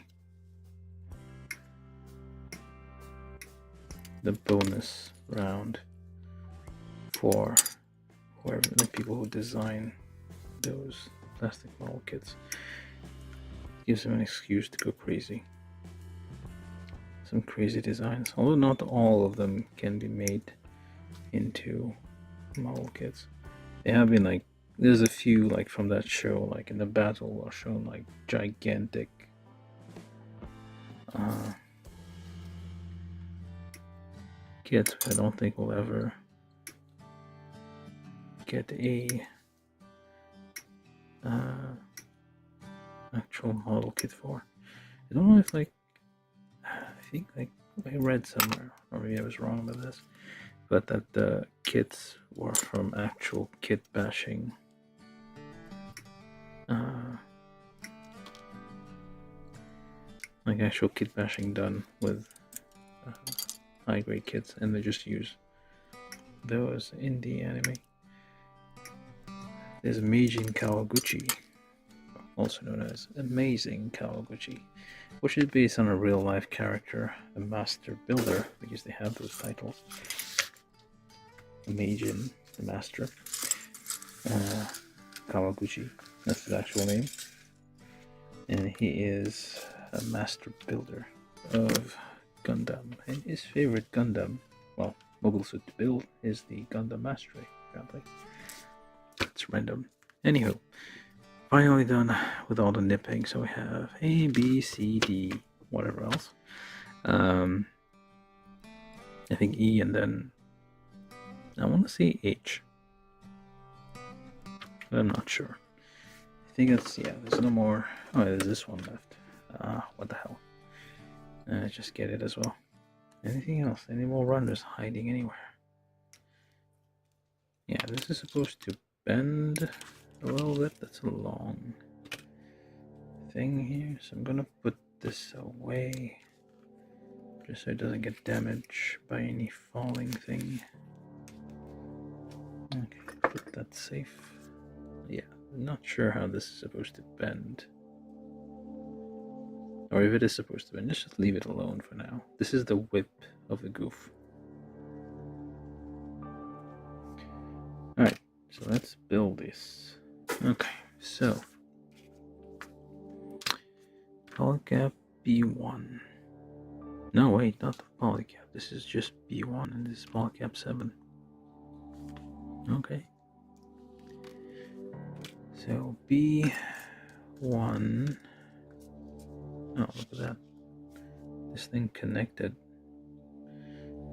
the bonus round for whoever, the people who design those plastic model kits. Gives them an excuse to go crazy. Some crazy designs, although not all of them can be made into model kits. They have been like, there's a few like from that show, like in the battle are shown like gigantic kits, but I don't think we'll ever get a actual model kit for. I don't know if like, I think like I read somewhere, or maybe I was wrong about this, but that the kits were from actual kit bashing like actual kit bashing done with high grade kits, and they just use those in the anime. There's Meijin Kawaguchi, also known as Amazing Kawaguchi, which is based on a real life character, a master builder, because they have those titles. Meijin, the master, Kawaguchi, that's his actual name, and he is a master builder of Gundam, and his favorite Gundam, well, mobile suit to build, is the Gundam Mastery, apparently. It's random. Anywho, finally done with all the nipping, so we have A, B, C, D, whatever else. I think E, and then I want to say H, but I'm not sure. I think that's, yeah, there's no more. Oh, there's this one left. What the hell? Just get it as well. Anything else? Any more runners hiding anywhere? Yeah, this is supposed to bend a little bit. That's a long thing here, so I'm gonna put this away just so it doesn't get damaged by any falling thing. Okay, put that safe. Yeah, I'm not sure how this is supposed to bend, or if it is supposed to bend. Just leave it alone for now. This is the whip of the Gouf. Alright, so let's build this. Okay, so polycap B1. No, wait, not the polycap. This is just B1, and this is polycap 7. Okay. So B1. Oh, look at that. This thing connected.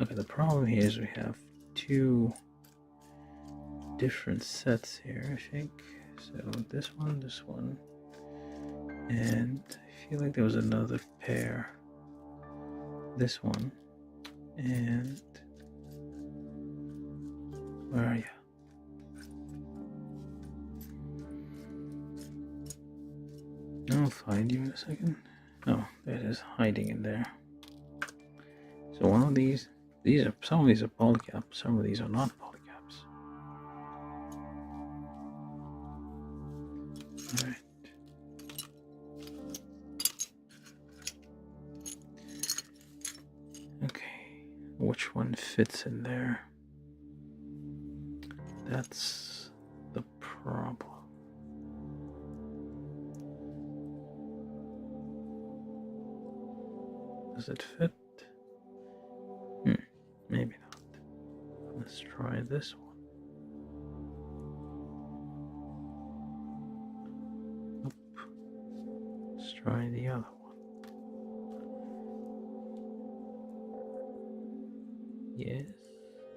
Okay, the problem here is we have two different sets here, I think. So this one, and I feel like there was another pair. This one, and where are you? I'll find you in a second. Oh, there it is, hiding in there. So one of these are, some of these are polycaps, some of these are not polycaps. Alright. Okay, which one fits in there? That's the problem. Does it fit? Maybe not. Let's try this one. Nope. Let's try the other one. Yes.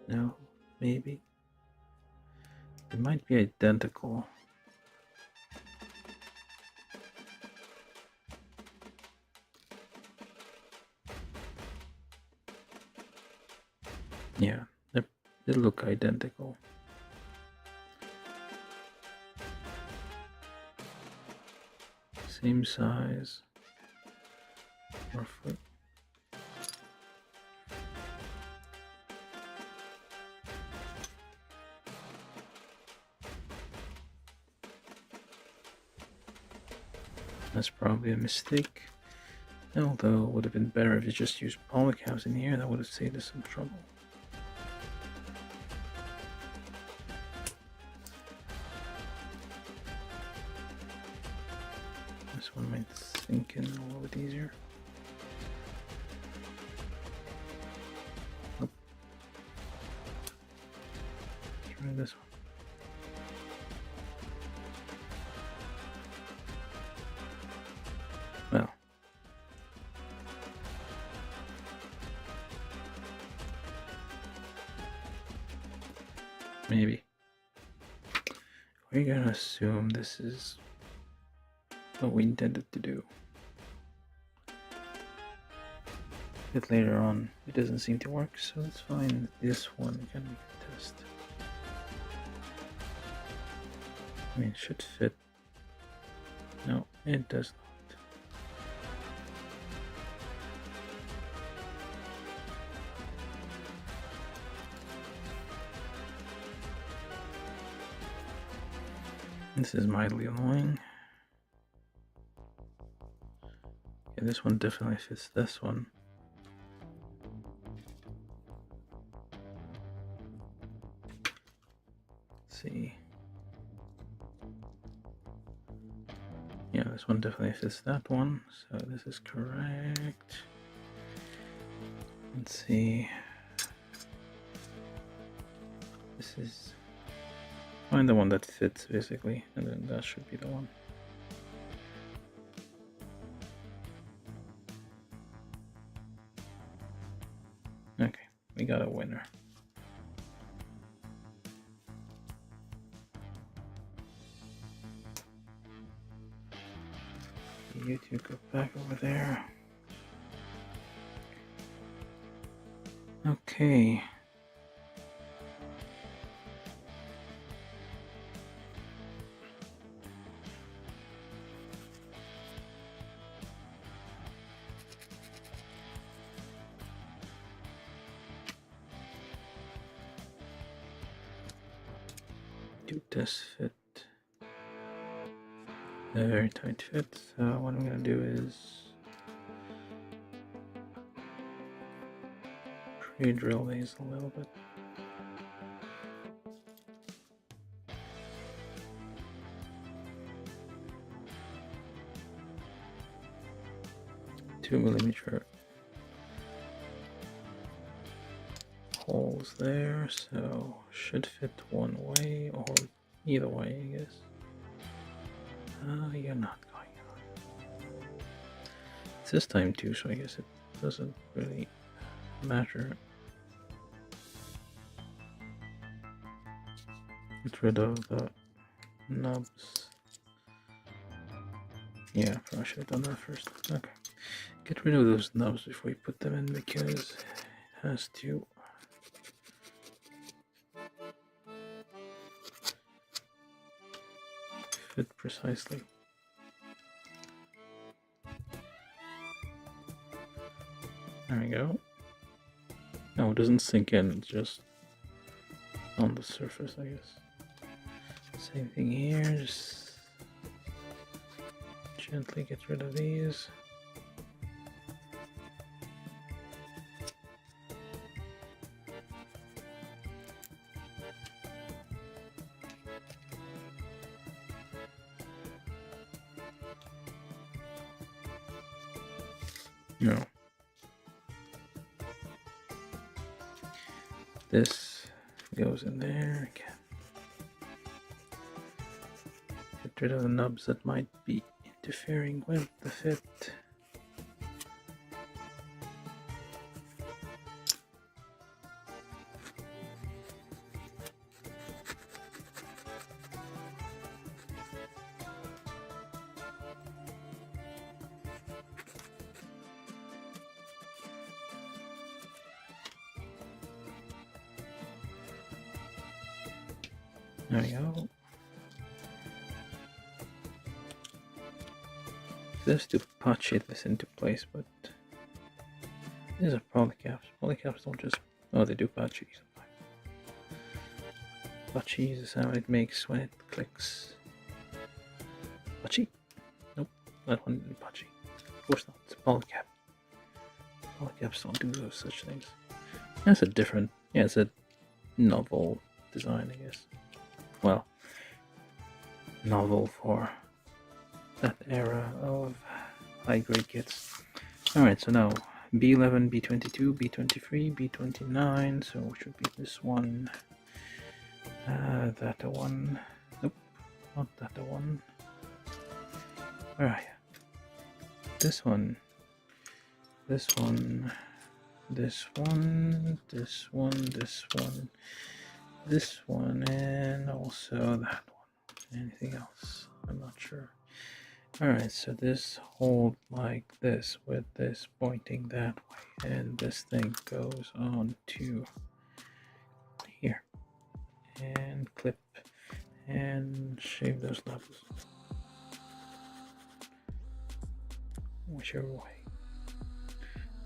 No. Maybe. They might be identical. Yeah, they look identical. Same size. Roughly. That's probably a mistake. Although it would have been better if you just used polycaps in here, that would have saved us some trouble. This one might sink in a little bit easier. Nope. Try this one. Well. Maybe. We're gonna assume this is what we intended to do. But later on, it doesn't seem to work, so let's find this one can we test. I mean, it should fit. No, it does not. This is mildly annoying. Okay, this one definitely fits this one. Let's see. Yeah, this one definitely fits that one, so this is correct. Let's see. This is... Find the one that fits, basically, and then that should be the one. Okay, we got a winner. You two go back over there. Okay. Do this fit? A very tight fit. So what I'm gonna do is pre-drill these a little bit. Two millimeter holes there, so should fit one way or either way, I guess. You're not going on. It's this time too, so I guess it doesn't really matter. Get rid of the nubs. Yeah, probably should have done that first. Okay. Get rid of those nubs before you put them in because it has to fit precisely. There we go. No, it doesn't sink in, it's just on the surface, I guess. Same thing here, just gently get rid of these. No. This goes in there again. Get rid of the nubs that might be interfering with the fit. There we go. This to patchy this into place, but these are polycaps. Polycaps don't just, oh, they do patchy. Patchy is the sound it makes when it clicks. Patchy? Nope, that one isn't patchy. Of course not, it's a polycap. Polycaps don't do those such things. That's a different, yeah, it's a novel design, I guess. Well, novel for that era of high-grade kits. Alright, so now B11, B22, B23, B29, so it should be this one, that one, nope, not that one. Where are you? This one, this one, this one, this one, this one, this one, and also that one. Anything else? I'm not sure. Alright, so this hold like this with this pointing that way, and this thing goes on to here. And clip and shave those levels. Whichever way.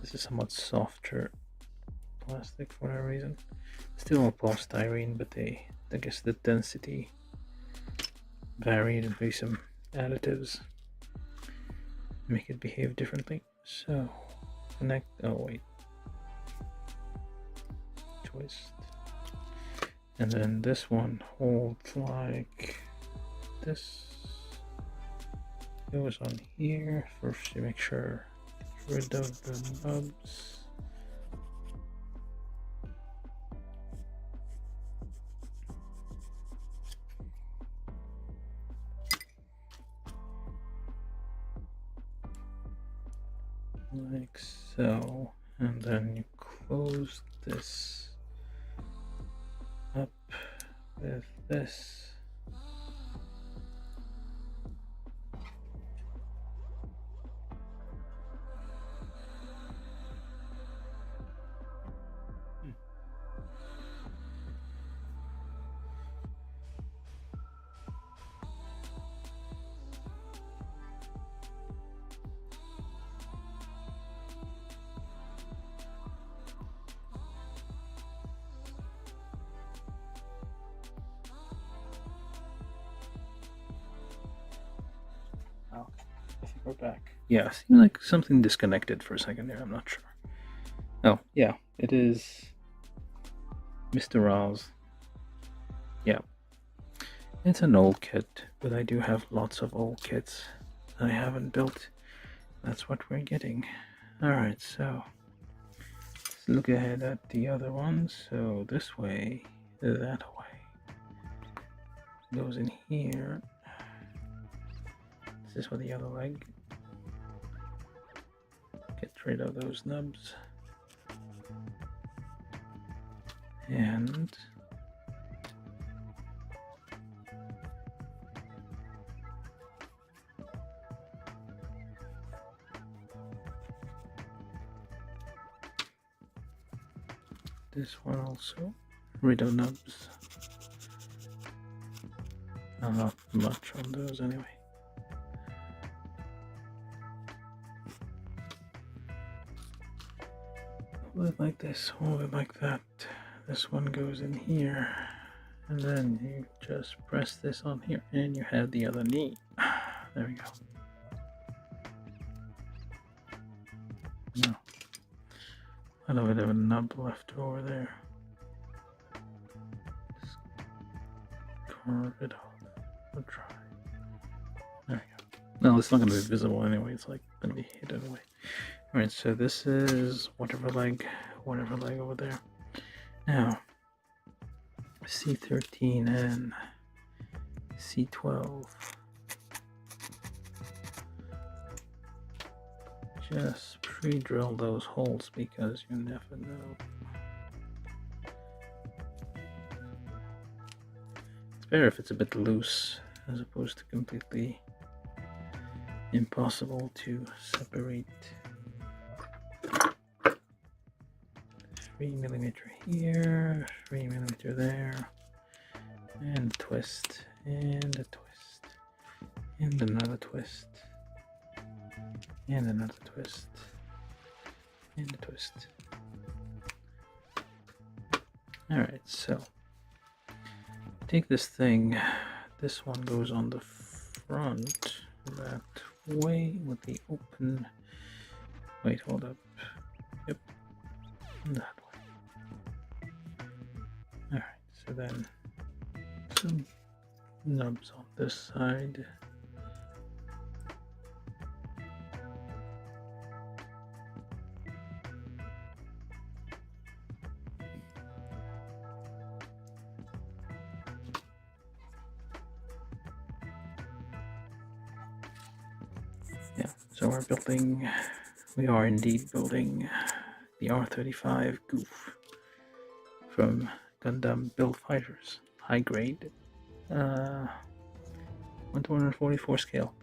This is somewhat softer plastic for that reason. Still all polystyrene, but I guess the density varied and maybe some additives make it behave differently. So connect, oh wait, twist, and then this one holds like this, goes on here. First you make sure get rid of the nubs. Like so, and then you close this up with this. I think we're back. Yeah, seemed like something disconnected for a second there. I'm not sure. Oh, yeah, it is Mr. Ra's. Yeah. It's an old kit, but I do have lots of old kits that I haven't built. That's what we're getting. Alright, so let's look ahead at the other ones. So this way, that way. Goes in here. This is for the other leg. Get rid of those nubs. And this one also. Rid of nubs. Not much on those anyway. Hold it like this, hold it like that. This one goes in here, and then you just press this on here, and you have the other knee. There we go. a little bit of a nub left over there. Just carve it off. I'll try. There we go. No, it's not going to be visible anyway. It's like going to be hidden away. Alright, so this is whatever leg over there. Now, C13 and C12. Just pre-drill those holes because you never know. It's better if it's a bit loose as opposed to completely impossible to separate. 3mm here, 3mm there, and a twist, and a twist, and another twist, and another twist, and a twist. Alright, so take this thing, this one goes on the front that way with the open, wait, hold up, yep, that way. Alright, so then some nubs on this side. Yeah, so we are indeed building the R35 Gouf from Gundam Build Fighters, high grade, 1/144 scale.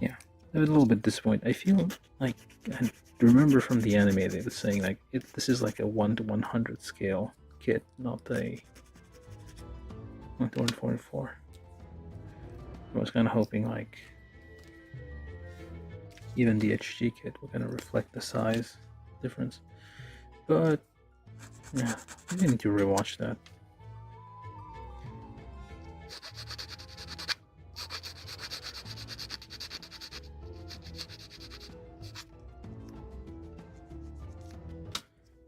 Yeah, I'm a little bit disappointed. I feel like I remember from the anime they were saying like this is like a 1/100 scale kit, not a 1/144. I was kind of hoping like even the HG kit will kind of reflect the size difference, but yeah, I need to rewatch that.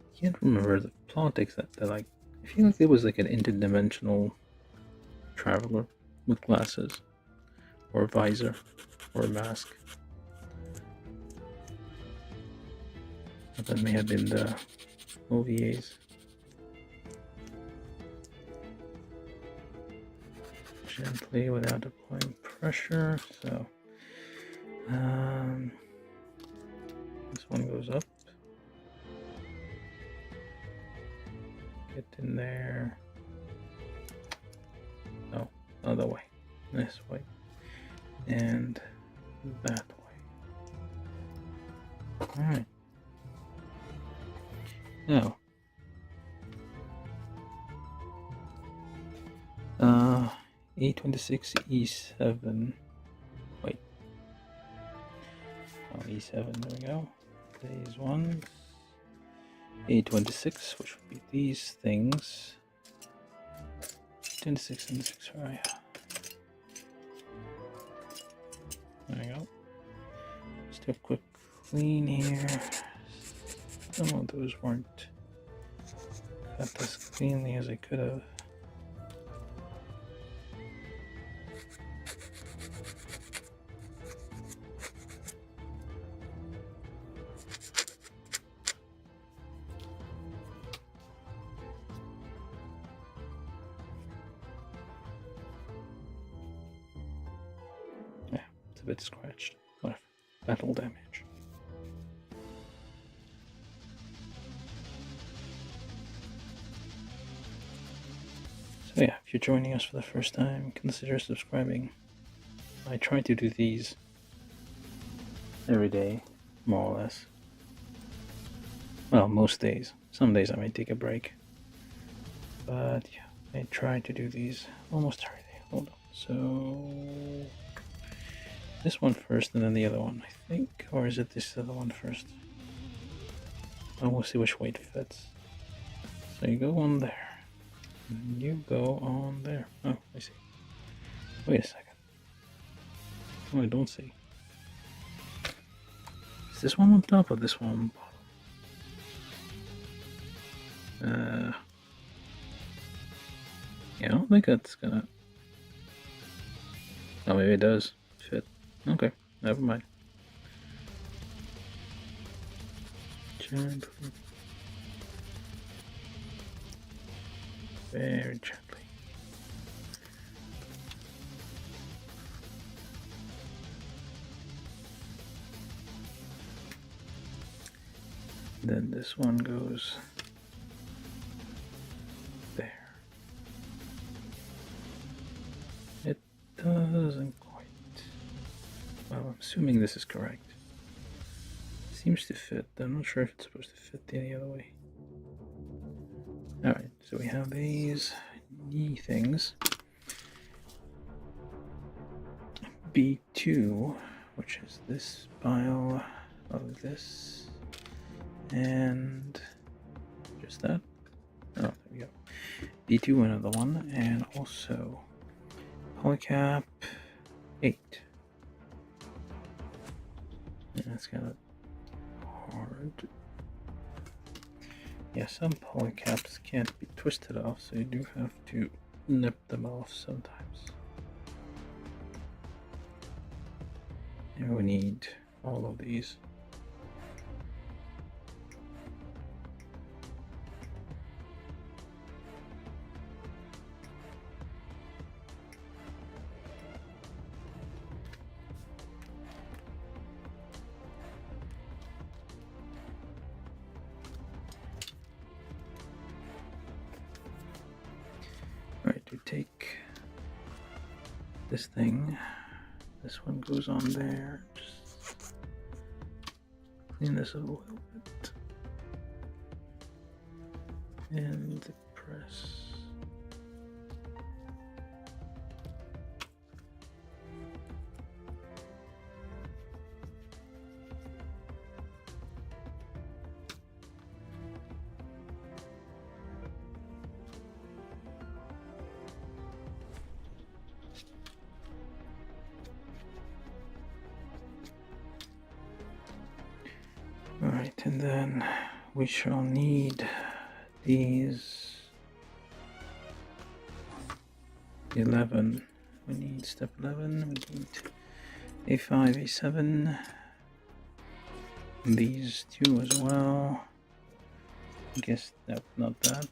I can't remember the plot exactly. Like, I feel like it was like an interdimensional traveler with glasses, or a visor, or a mask. But that may have been the OVAs. Gently without applying pressure, so this one goes up, get in there, no, other way, this way, and that way. Alright, now A26 E7, wait, oh, E7, there we go, these ones, A26, which would be these things, 26 and 6, right, there we go, just do a quick clean here. Some of those weren't cut as cleanly as I could have. Yeah, it's a bit scratched. Whatever. Battle damage. So yeah, if you're joining us for the first time, consider subscribing. I try to do these every day, more or less. Well, most days. Some days I may take a break. But yeah, I try to do these almost every day. Hold on. So this one first and then the other one, I think. Or is it this other one first? Well, we'll see which way it fits. So you go on there. And you go on there. Oh, I see. Wait a second. Oh, I don't see. Is this one on top or this one on bottom? Yeah, I don't think that's gonna. Oh, maybe it does fit. Okay, never mind. Gently. Very gently. Then this one goes there. It doesn't quite. Well, I'm assuming this is correct. Seems to fit. I'm not sure if it's supposed to fit any other way. Alright, so we have these knee things. B2, which is this pile of this, and just that. Oh, there we go. B2, another one, and also polycap 8. Yeah, that's kind of hard. Yeah, some polycaps can't be twisted off, so you do have to nip them off sometimes. And we need all of these. Alright, to take this thing, this one goes on there. Just clean this up a little bit. And press. Alright, and then we shall need these 11. We need step 11, we need A5, A7, these two as well. I guess that, not that.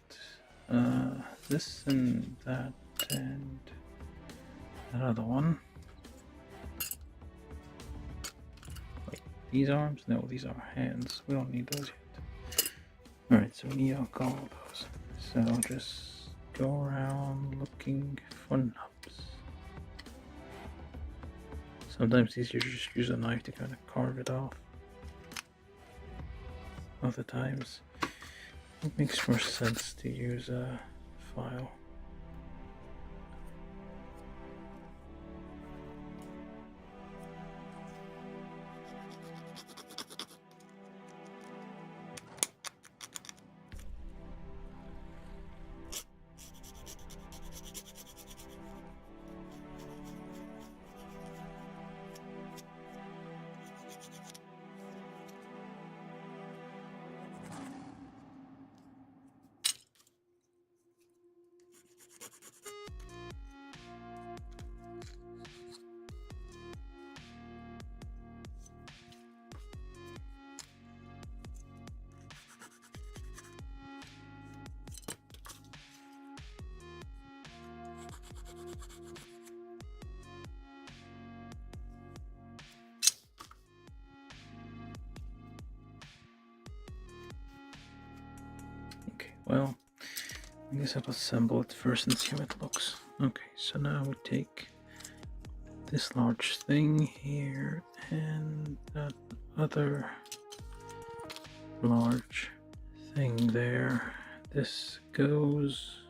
This and that, and that other one. These arms? No, these are hands. We don't need those yet. Alright, so we need all of those. So I'll just go around looking for nubs. Sometimes it's easier to just use a knife to kind of carve it off. Other times it makes more sense to use a file. Okay, well, I guess I'll assemble it first and see how it looks. Okay, so now we take this large thing here and that other large thing there. This goes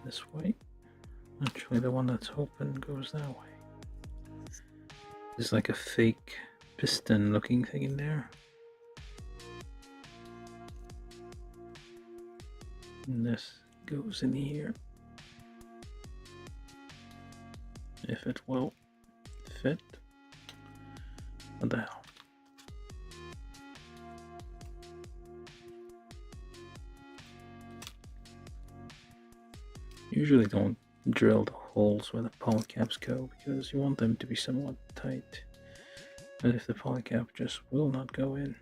this way. Actually, the one that's open goes that way. There's like a fake piston looking thing in there. And this goes in here. If it will fit. What the hell? Usually don't drill the holes where the polycaps go because you want them to be somewhat tight. But if the polycap just will not go in,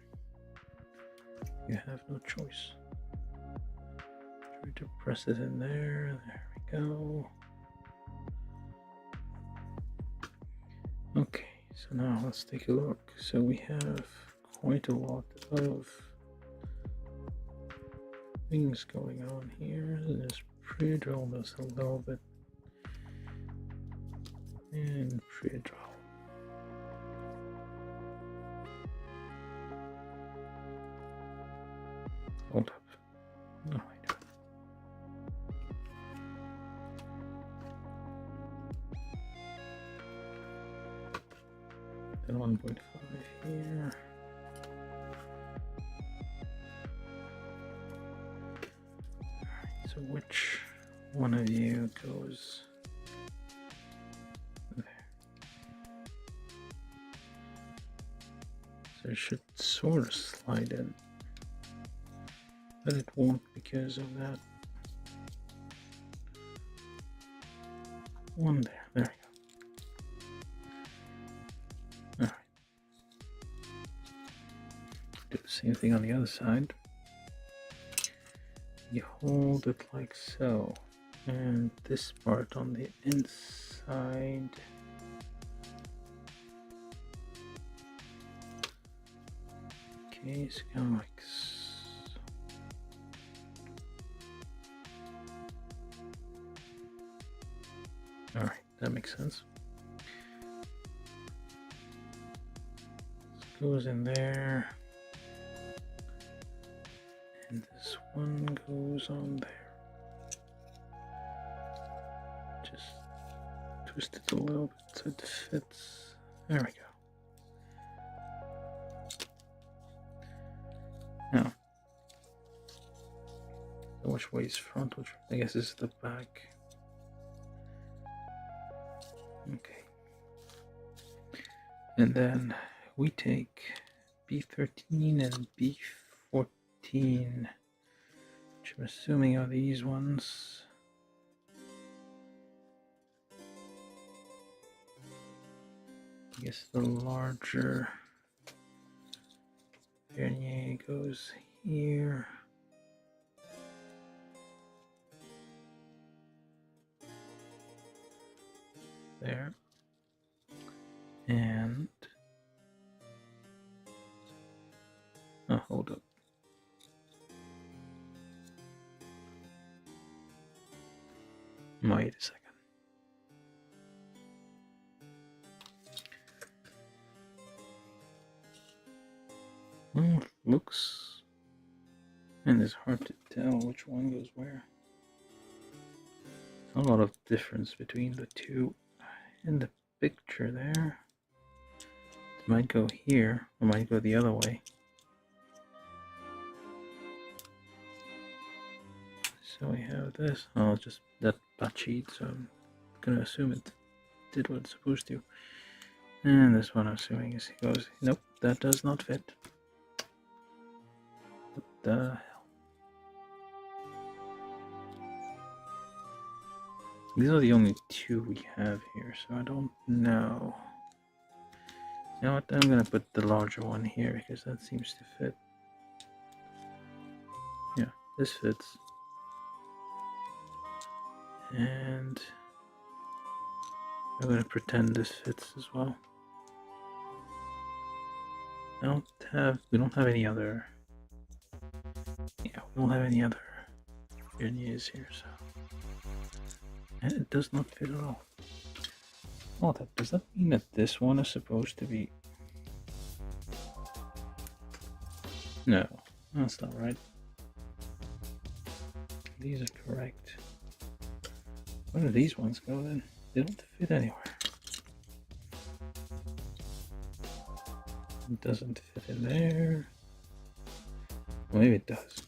you have no choice. Try to press it in there. There we go. Okay, so now let's take a look. So we have quite a lot of things going on here. This pre-drill does a little bit, and pre-drill. Hold up. No, I don't. Then 1.5 here. So which one of you goes there? So it should sort of slide in, but it won't because of that one there. There we go. Alright. Do the same thing on the other side. You hold it like so, and this part on the inside okay, it's kind of like all right, that makes sense. This goes in there. And this one goes on there. Just twist it a little bit so it fits. There we go. Now, so which way is front? Which I guess this is the back. Okay. And then we take B13 and B14. Which I'm assuming are these ones. I guess the larger vernier goes here. There. And oh, hold up. Wait a second. Well, looks, and it's hard to tell which one goes where. A lot of difference between the two in the picture there. It might go here, or might go the other way. So we have this. Oh, it's just that bad sheet, so I'm gonna assume it did what it's supposed to. And this one I'm assuming is it goes. Nope, that does not fit. What the hell? These are the only two we have here, so I don't know. You know what? I'm gonna put the larger one here because that seems to fit. Yeah, this fits. And I'm gonna pretend this fits as well. We don't have any other. Yeah, we don't have any other verniers here, so. And it does not fit at all. Oh, does that mean that this one is supposed to be? No, that's not right. These are correct. Where do these ones go then? They don't fit anywhere. It doesn't fit in there. Well, maybe it does.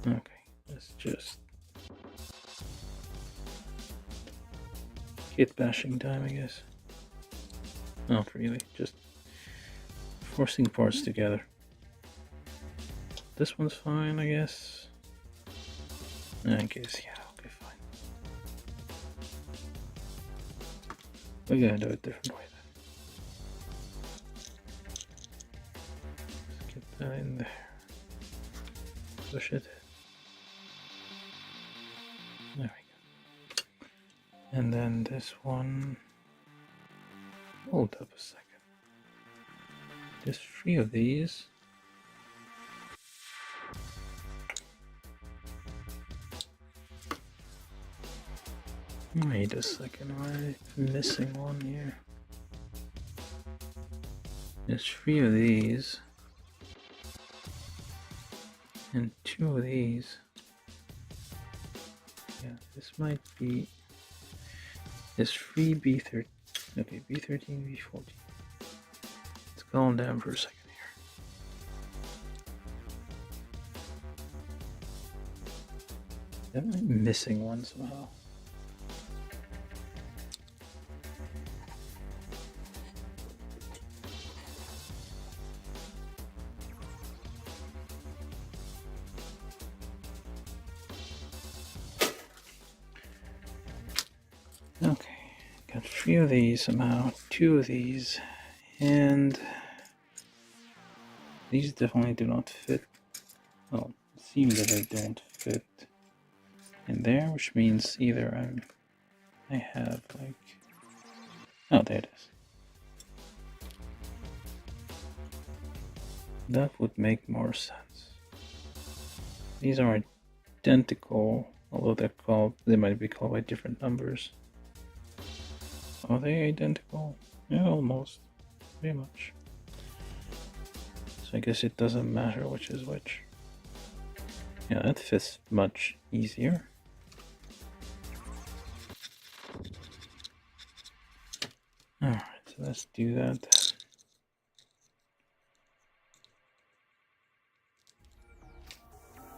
Okay, let's just kit bashing time, I guess. Not really, just forcing parts together. This one's fine, I guess. I guess, yeah, okay. We're gonna do it a different way then. Let's get that in there. Push it. There we go. And then this one. Hold up a second. There's 3 of these. Wait a second, I'm missing one here. There's 3 of these. And 2 of these. Yeah, this might be... There's 3 B13. Okay, B13, B14. Let's calm down for a second here. Am I missing one somehow? Okay, got 3 of these somehow, 2 of these, and these definitely do not fit. Well, it seems that they don't fit in there, which means either I have like, oh, there it is. That would make more sense. These are identical, although they might be called by different numbers. Are they identical? Yeah, almost. Pretty much. So I guess it doesn't matter which is which. Yeah, that fits much easier. Alright, so let's do that then.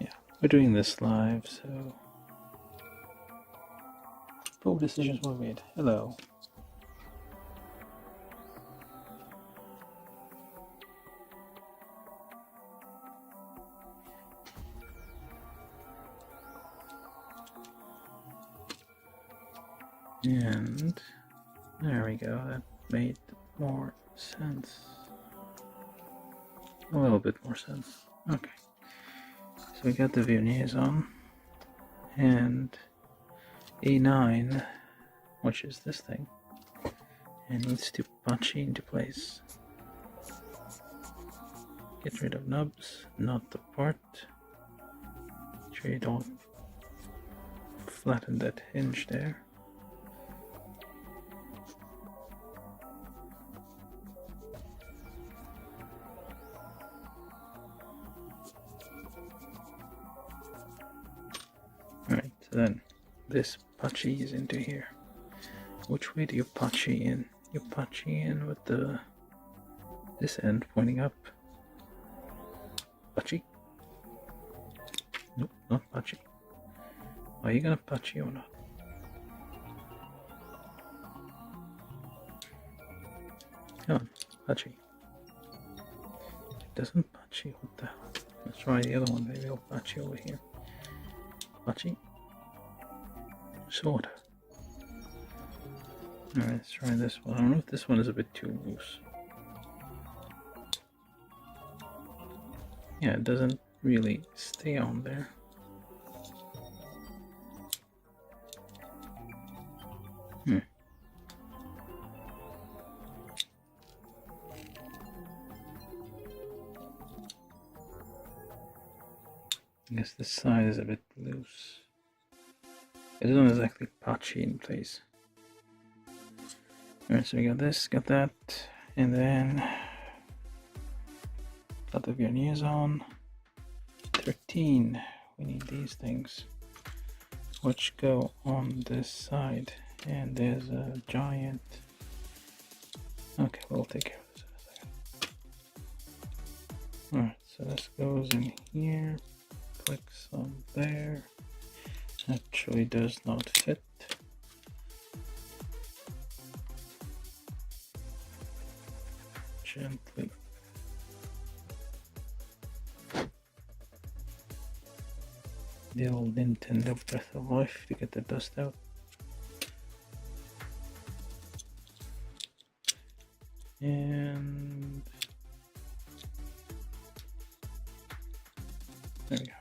Yeah, we're doing this live, so... Both decisions were made. Hello. And there we go, that made more sense. A little bit more sense. Okay. So we got the verniers on. And A9, which is this thing, and needs to punch into place. Get rid of nubs, not the part. Make sure you don't flatten that hinge there. Alright, so then this patchy is into here. Which way do you patchy in? You patchy in with this end pointing up. Patchy? Nope, not patchy. Are you gonna patchy or not? Come on, patchy. It doesn't patchy, what the hell? Let's try the other one, maybe it'll patchy over here. Patchy? Sorta. Alright, let's try this one. I don't know if this one is a bit too loose. Yeah, it doesn't really stay on there. I guess this side is a bit loose. It isn't exactly patchy in place. Alright, so we got this, got that, and then got the verniers on. 13, we need these things, which go on this side, and there's a giant. Okay, we'll take care of this in a second. Alright, so this goes in here, clicks on there. Actually does not fit. Gently. The old Nintendo Breath of Life to get the dust out. There we go.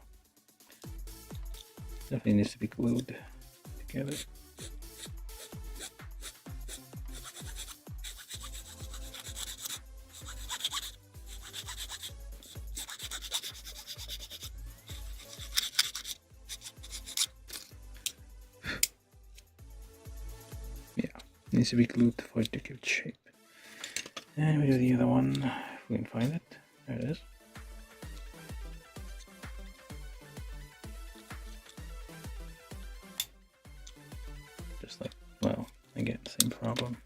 Definitely needs to be glued together. Yeah, needs to be glued for it to give it shape. And we do the other one, if we can find it. There it is. Just like, well, again, same problem.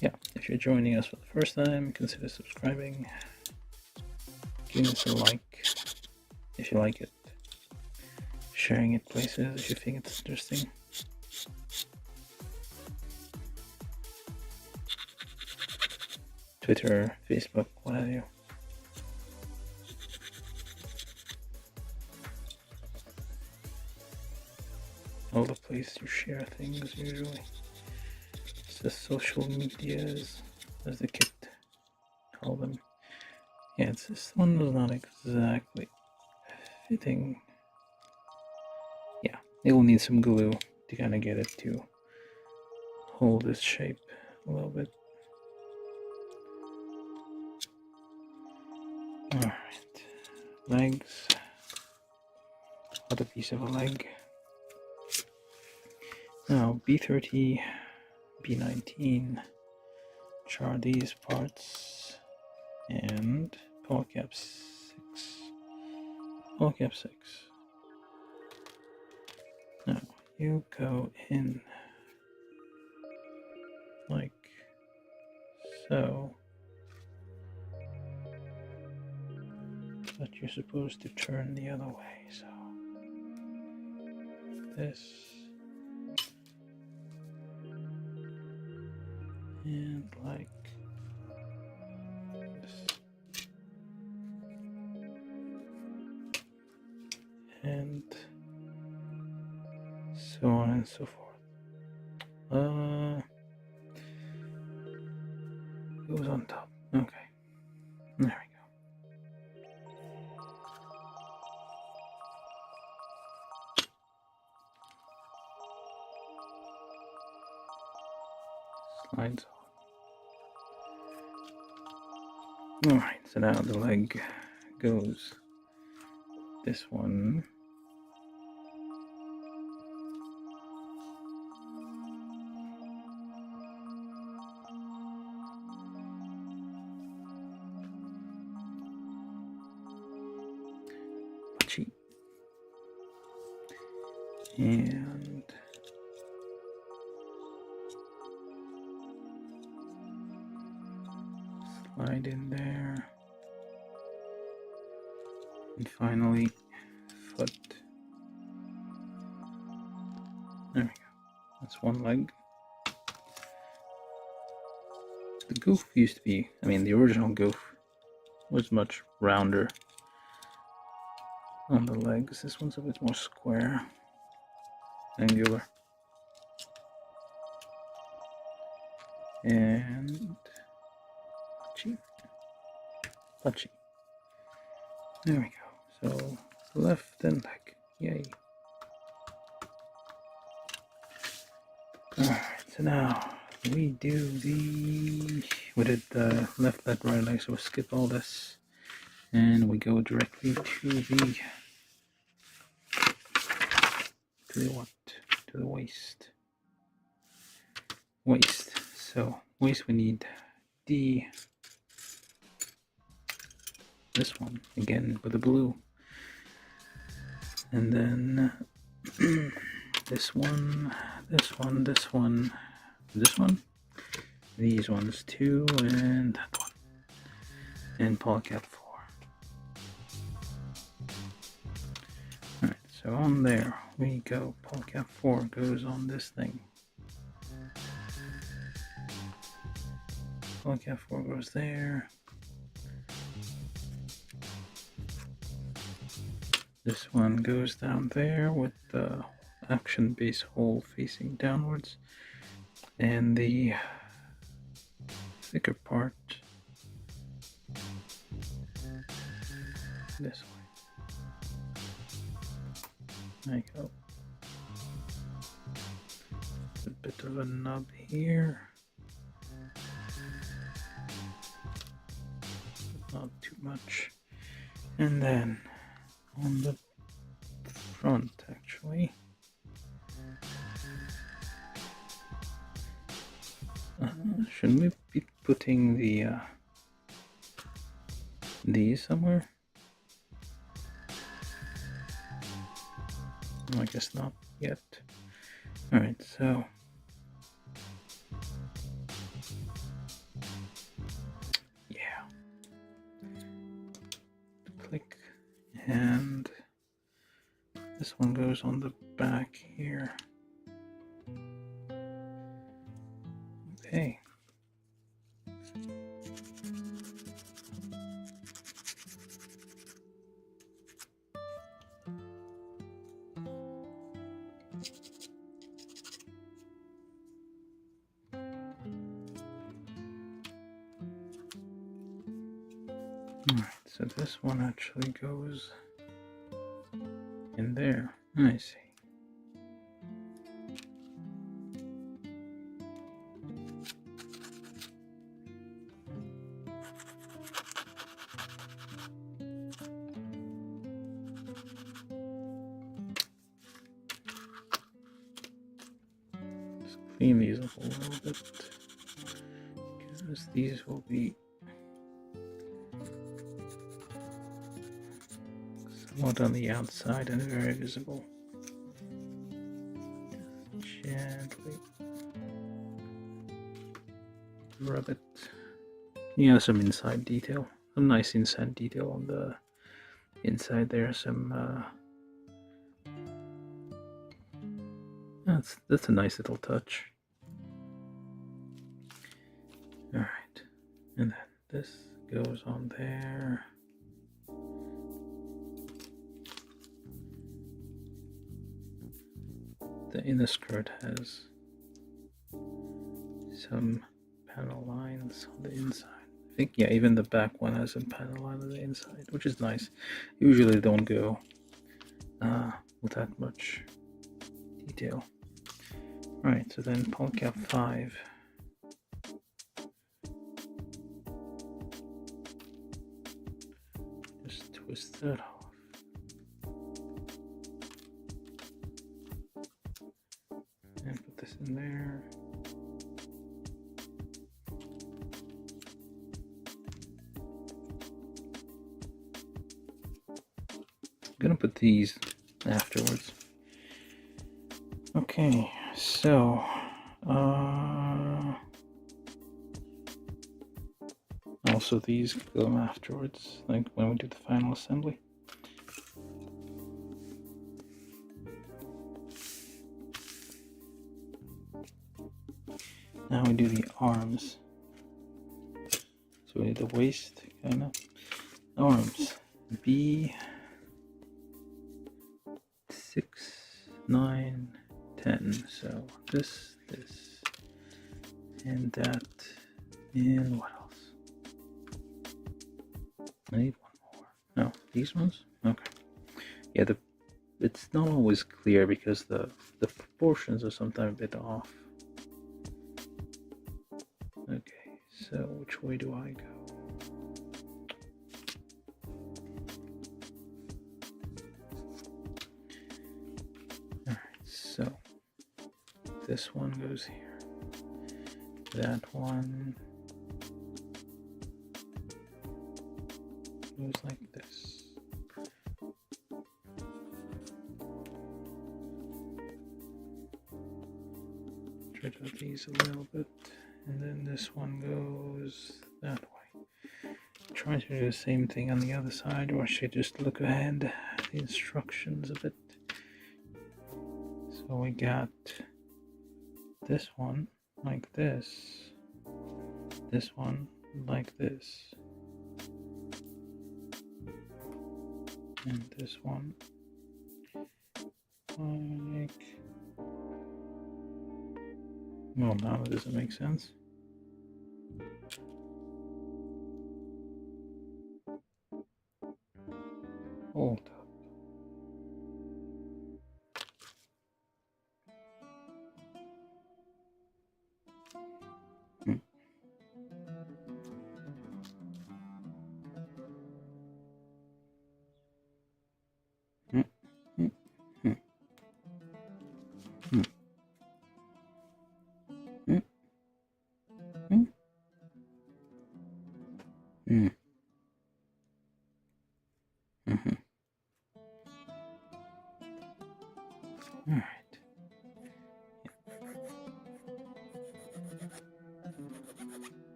Yeah, if you're joining us for the first time, consider subscribing, giving us a like if you like it, sharing it places if you think it's interesting. Twitter, Facebook, what have you. All the places you share things usually. It's the social medias, as the kid call them. Yeah, it's this one was not exactly fitting. Yeah, it will need some glue to kind of get it to hold its shape a little bit. Alright, legs, other piece of a leg. Now B30, B19, which are these parts, and polycap 6. Polycap 6. Now you go in like so, but you're supposed to turn the other way, so this and like this, and so on and so forth. It was on top. Okay, there we go. Slides on. Alright, so now the leg goes this one. And slide in there. And finally, foot. There we go. That's one leg. The Gouf used to be, the original Gouf was much rounder on the legs. This one's a bit more square, angular. And punchy. There we go. So left and leg. Yay. Alright, so now we did the left leg, right leg, so we'll skip all this and we go directly to the waist. So waist we need this one again with the blue, and then this one, these ones too, and that one, and polycap 4. Alright, so on there we go. Polycap 4 goes on this thing. Polycap 4 goes there. This one goes down there with the action base hole facing downwards, and the thicker part this way. There you go. A bit of a nub here, but not too much. And then on the front, actually, shouldn't we be putting the these somewhere? I guess not yet. Alright, so yeah, click, and this one goes on the back here. Okay. Alright, so this one actually goes in there. I see. Just clean these up a little bit, because these will be somewhat on the outside and very visible. Gently rub it. Yeah, some inside detail. Some nice inside detail on the inside there. Some that's a nice little touch. Alright. And then this goes on there. The inner skirt has some panel lines on the inside. I think, yeah, even the back one has some panel line on the inside, which is nice. Usually they don't go with that much detail. Right, so then polycap 5. Just twist that off. And put this in there. I'm gonna put these afterwards. Okay, so also these go afterwards, like when we do the final assembly. Now we do the arms. So we need the waist, kind of. Arms. B 6, 9, 10. So this, and that, and what else? I need one more. No, these ones? Okay. Yeah, it's not always clear because the proportions are sometimes a bit off. Okay, so which way do I go? Alright, so this one goes here. That one goes like this. Try to these a little bit, and then this one goes that way. Try to do the same thing on the other side, or should I just look ahead at the instructions a bit? So we got this one like this one like this, and this one like... Well, now it doesn't make sense. Hold up. Alright.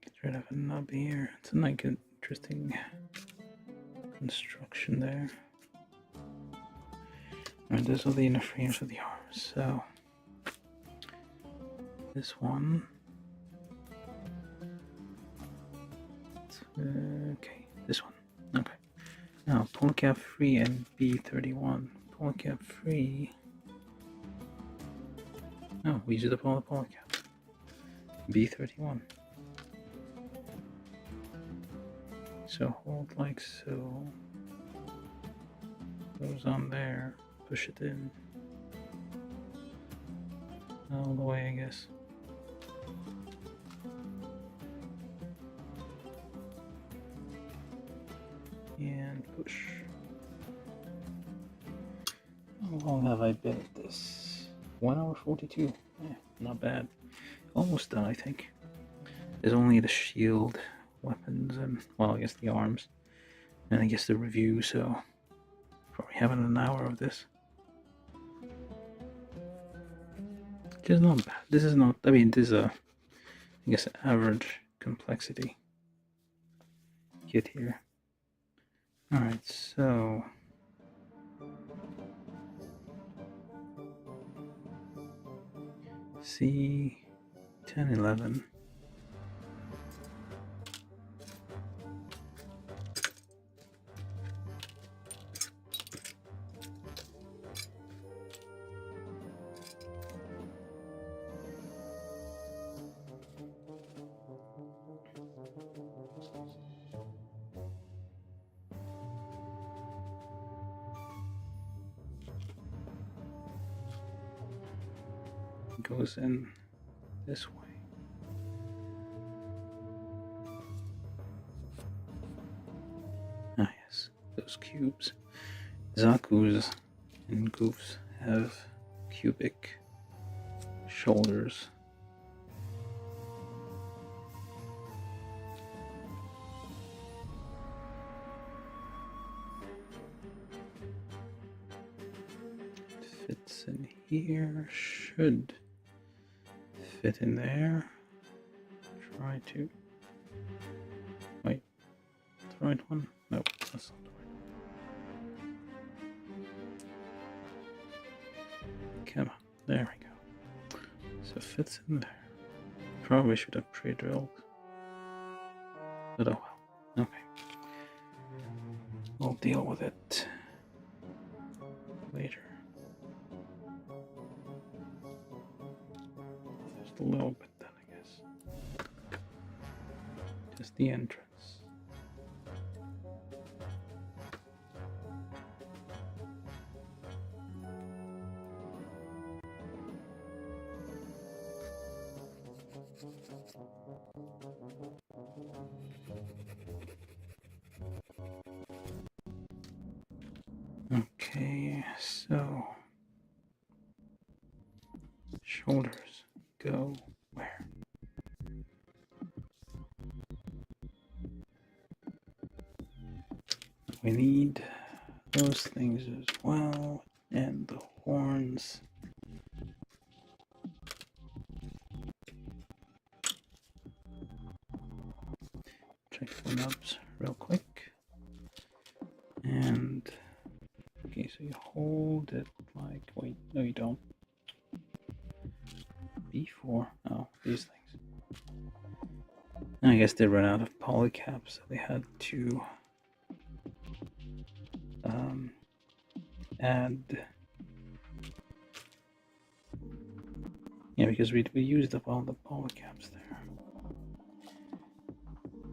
Get rid of a nub here. It's a like interesting construction there. Alright, those are the inner frames of the arms. So this one. Okay, this one. Okay. Now polycap free and B31. Polycap free. No, we use the polycap. B31. So hold like so. Goes on there. Push it in. All the way, I guess. And push. How long have I been at this? 1 hour 42. Yeah, not bad. Almost done, I think. There's only the shield, weapons, and, well, I guess the arms. And I guess the review, so probably having an hour of this. Which is not bad. This is not, I mean, this is a, I guess, average complexity kit here. Alright, so C1011. Goes in this way. Ah yes, those cubes. Zaku's and Goufs have cubic shoulders. Fits in here, should fit in there. Try to. Wait, the right one? Nope, that's not the right one. Come on, there we go. So it fits in there. Probably should have pre-drilled. But oh well. Okay. We'll deal with it later. Just a little bit then, I guess. Just the entrance. Okay, so shoulders go where? We need those things as well, and the horns. Check the nubs real quick. And okay, so you hold it like, wait, no you don't. B4, oh, these things. And I guess they ran out of polycaps, so they had to add. Yeah, because we used up all the power caps there,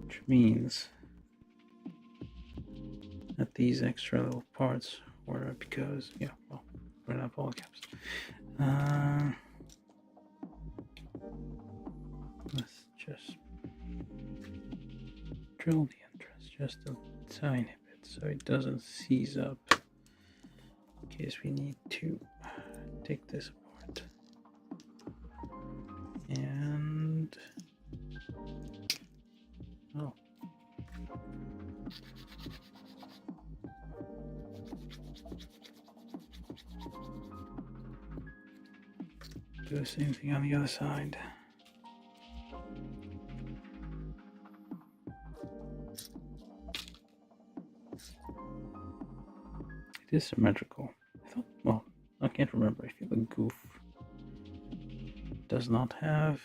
which means that these extra little parts were because well, we're not power caps. Let's just drill the entrance just a tiny bit so it doesn't seize up in case we need to take this apart. And oh, do the same thing on the other side. It is symmetrical. I thought, well, I can't remember. I feel like Gouf does not have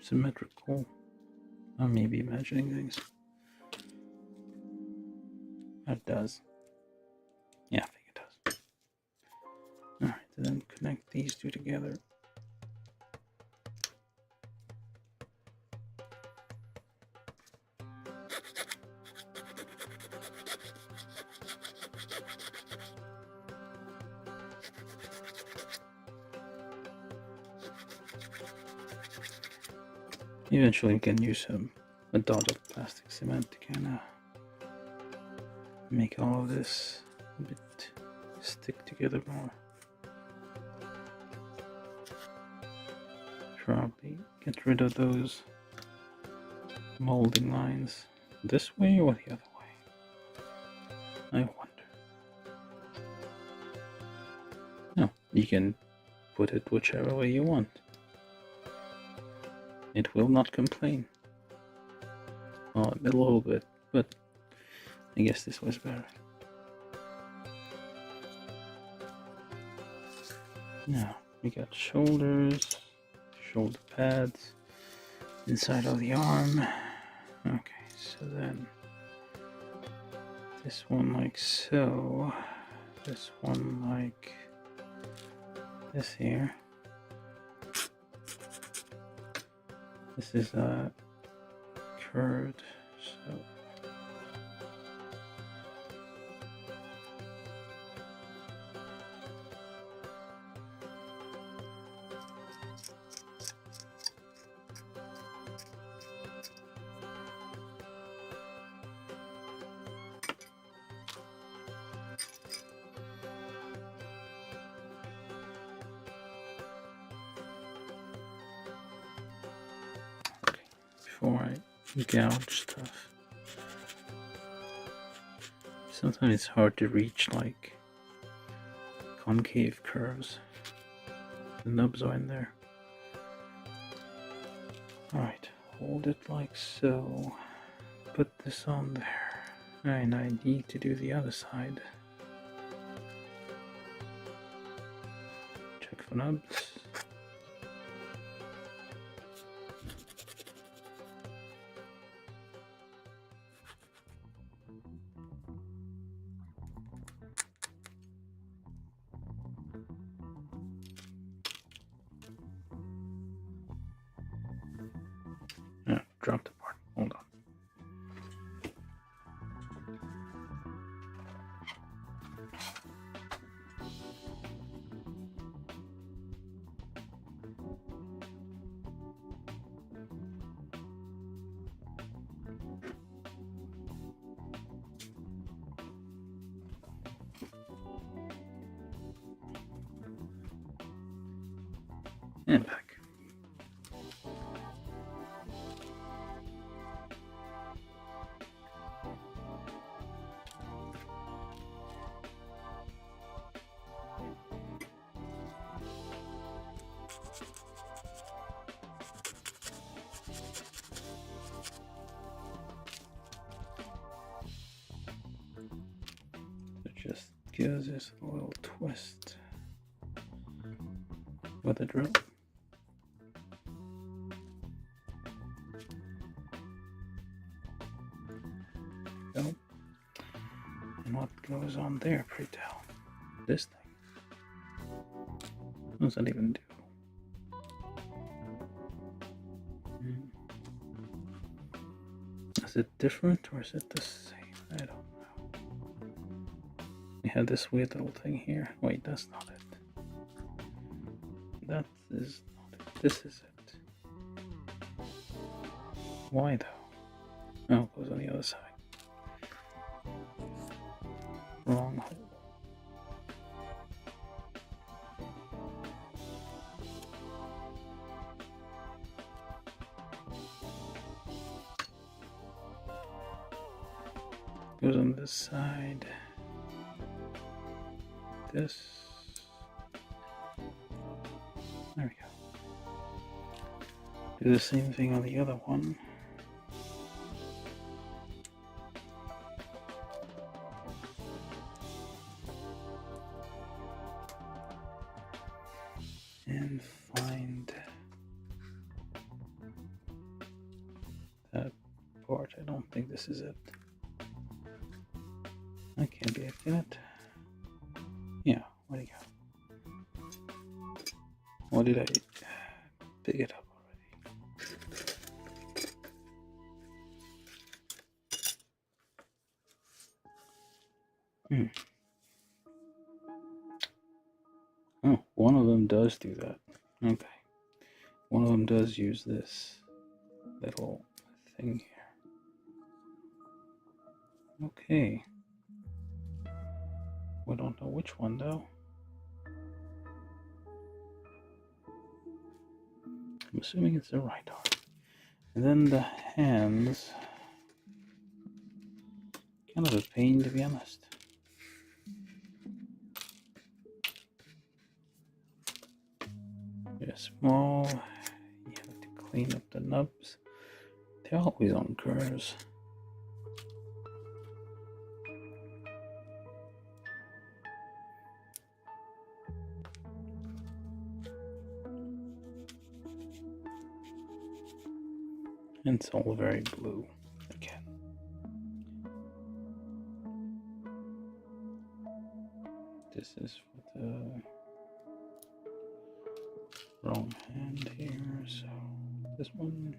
symmetrical. I may be imagining things. It does. Yeah, I think it does. Alright, then connect these two together. Eventually we can use a dot of plastic cement to kind of make all of this a bit stick together more. Probably get rid of those molding lines this way or the other way. I wonder. No, you can put it whichever way you want. It will not complain. Oh, a little bit, but I guess this was better. Now, we got shoulders, shoulder pads, inside of the arm. Okay, so then this one like so, this one like this here. This is curved, so before I gouge stuff. Sometimes it's hard to reach like concave curves. The nubs are in there. Alright, hold it like so. Put this on there. And I need to do the other side. Check for nubs. Dropped apart. Hold on. And back. Just gives us a little twist with a drill. what goes on there, pray tell? This thing. What does that even do? Is it different or is it the same? I don't know. We have this weird little thing here. Wait, that's not it. That is not it. This is it. Why though? Oh, it goes on the other side. Wrong hole. Goes on this side. This. There we go. Do the same thing on the other one. And find that part. I don't think this is it. I can't be it, can it? Yeah, where'd it go? Or did I pick it up already? Oh, one of them does do that. Okay. One of them does use this little thing here. Okay. We don't know which one though. I'm assuming it's the right arm. And then the hands. Kind of a pain, to be honest. They're small. You have to clean up the nubs. They're always on curves. And it's all very blue again. This is for the wrong hand here, so this one.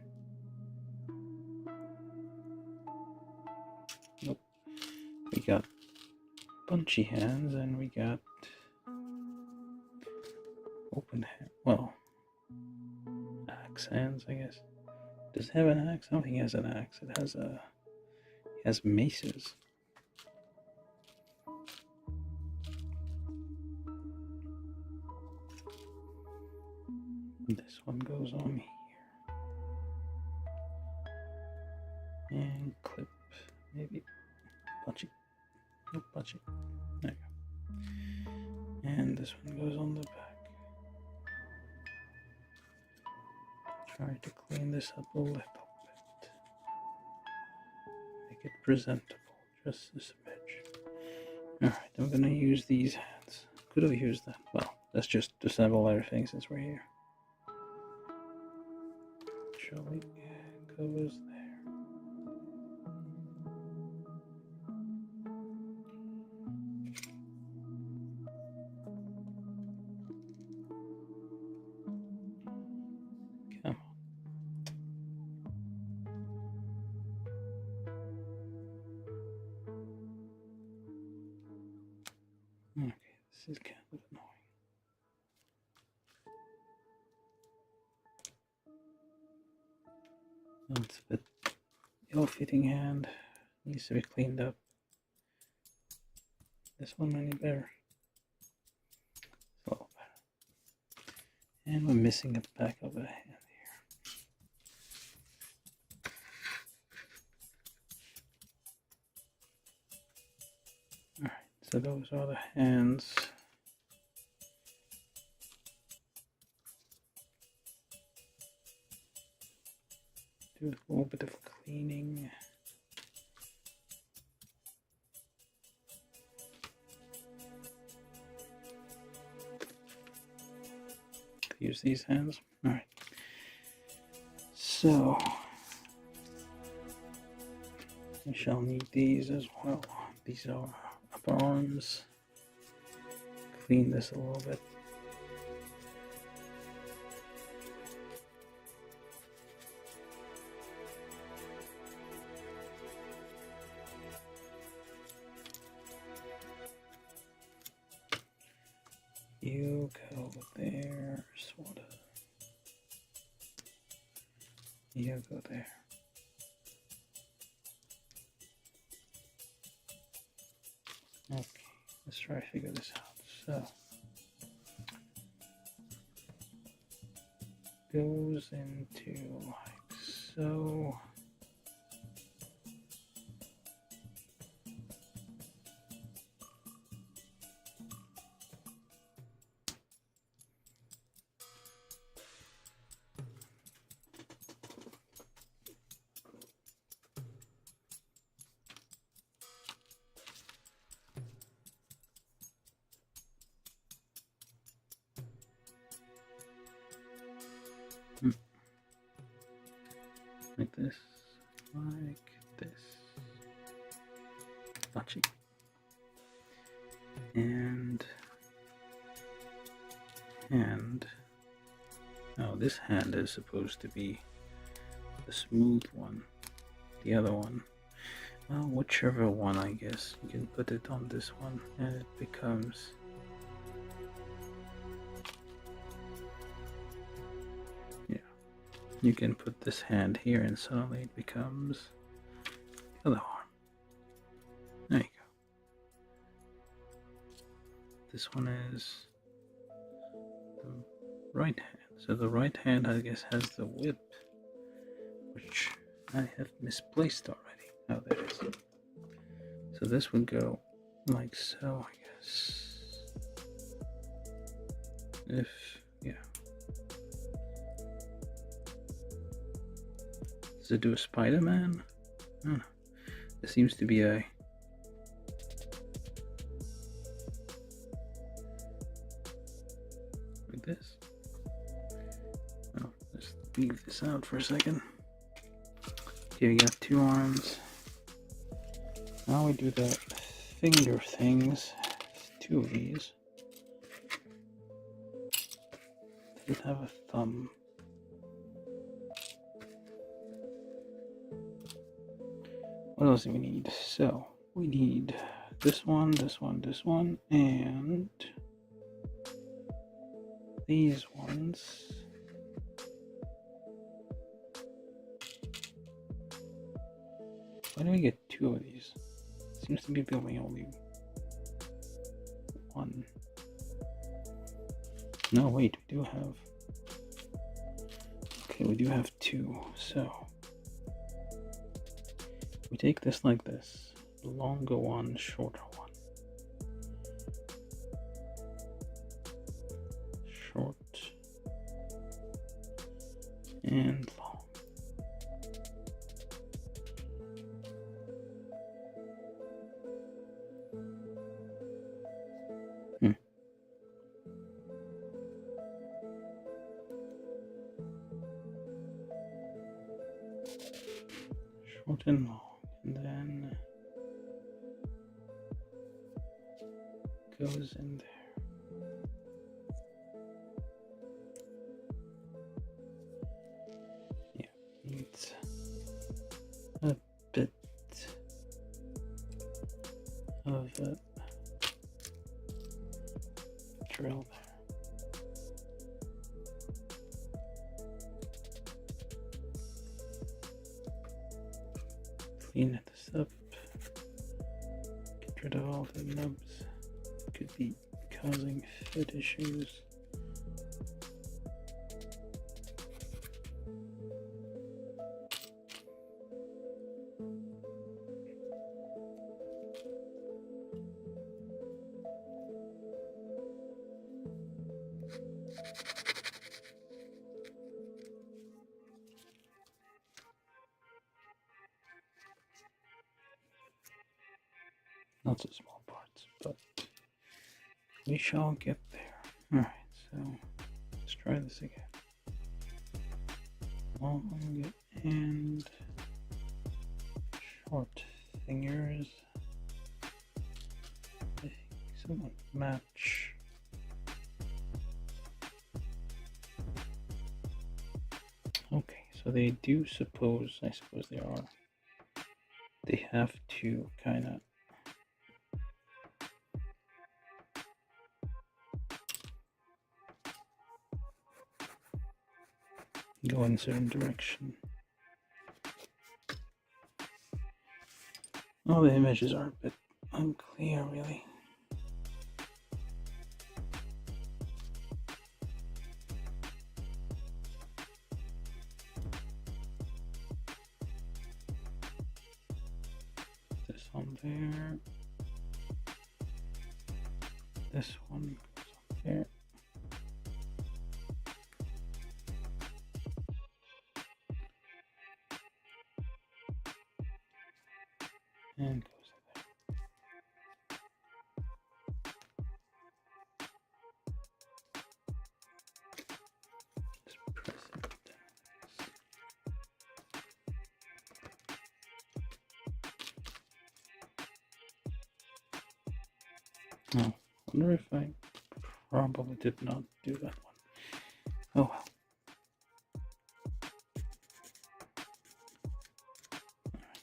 Nope. We got bunchy hands and we got open hand. Well, axe hands, I guess. Does it have an axe? I don't think it has an axe. It has maces. This one goes on here. And clip, maybe. Punchy. Nope, punchy. There you go. And this one goes on the back. Try to clean this up a little bit. Make it presentable, just a smidge. Alright, I'm gonna use these hands. Could have used that. Well, let's just assemble everything since we're here. Actually, goes there. Come on. Okay, this is kind of annoying. It's a bit ill-fitting hand. Needs to be cleaned up. This one any better? It's a little better. And we're missing a back of a hand here. Alright, so those are the hands. Do a little bit of cleaning. Use these hands. All right. So we shall need these as well. These are a arms. Clean this a little bit. You go there, sort of. You go there. Okay, let's try to figure this out. So, goes into like so. Like this, like this. Touchy. And oh, this hand is supposed to be the smooth one. The other one, well, whichever one, I guess you can put it on this one, and it becomes. You can put this hand here and suddenly it becomes the other arm. There you go. This one is the right hand. So the right hand, I guess, has the whip, which I have misplaced already. Oh, there it is. So this would go like so, I guess. If, yeah. Does it do a Spider-Man? I don't know. There seems to be a... like this. Oh, let's leave this out for a second. Okay, we got two arms. Now we do the finger things. Two of these. Does it have a thumb? What else do we need? So, we need this one, this one, this one, and these ones. Why do we get two of these? Seems to be building only one. No, wait, we do have... okay, we do have two, so... we take this like this, longer one, shorter one. Short and long. Short and long. And then goes in there. Yeah, needs a bit of a drill there. Clean this up, get rid of all the nubs, could be causing fit issues. Not so small parts, but we shall get there. Alright, so let's try this again. Long and short fingers. someone match. Okay, so they do suppose, I suppose they are. They have to kind of go in a certain direction. All the images are a bit unclear, really. This one there. This one goes on there. And goes there. Just press it. Oh, I wonder if I probably did not do that one. Oh well.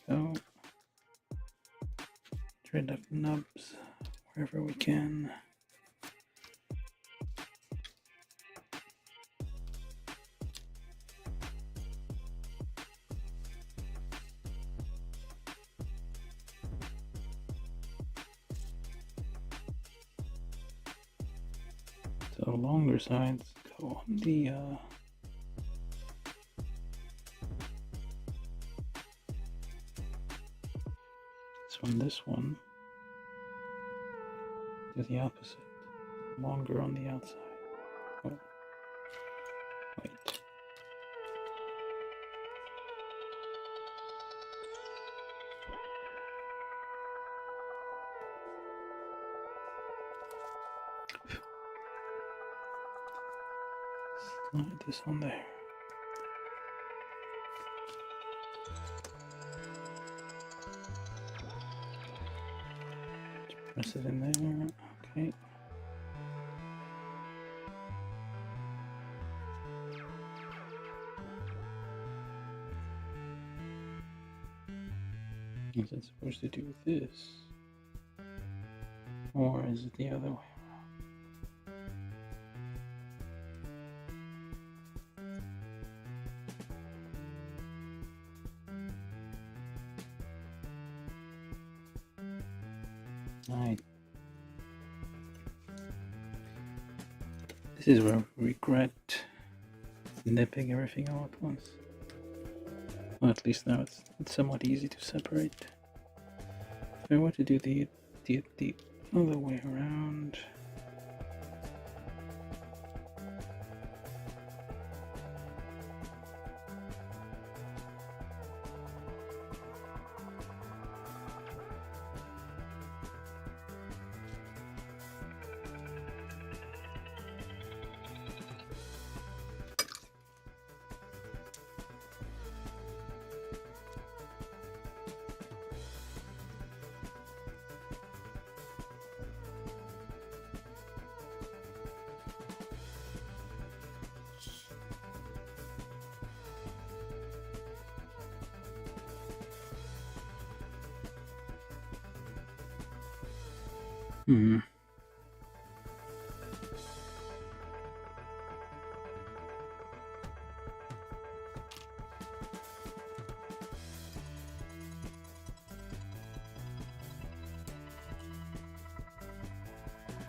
There we go. Trade up nubs wherever we can. So longer sides go on the this one do the opposite, longer on the outside. Oh, wait. Slide this on there. Press it in there. Okay. Is it supposed to do this? Or is it the other way around? This is where I regret nipping everything all at once. Well, at least now it's somewhat easy to separate. If I were to do the other way around.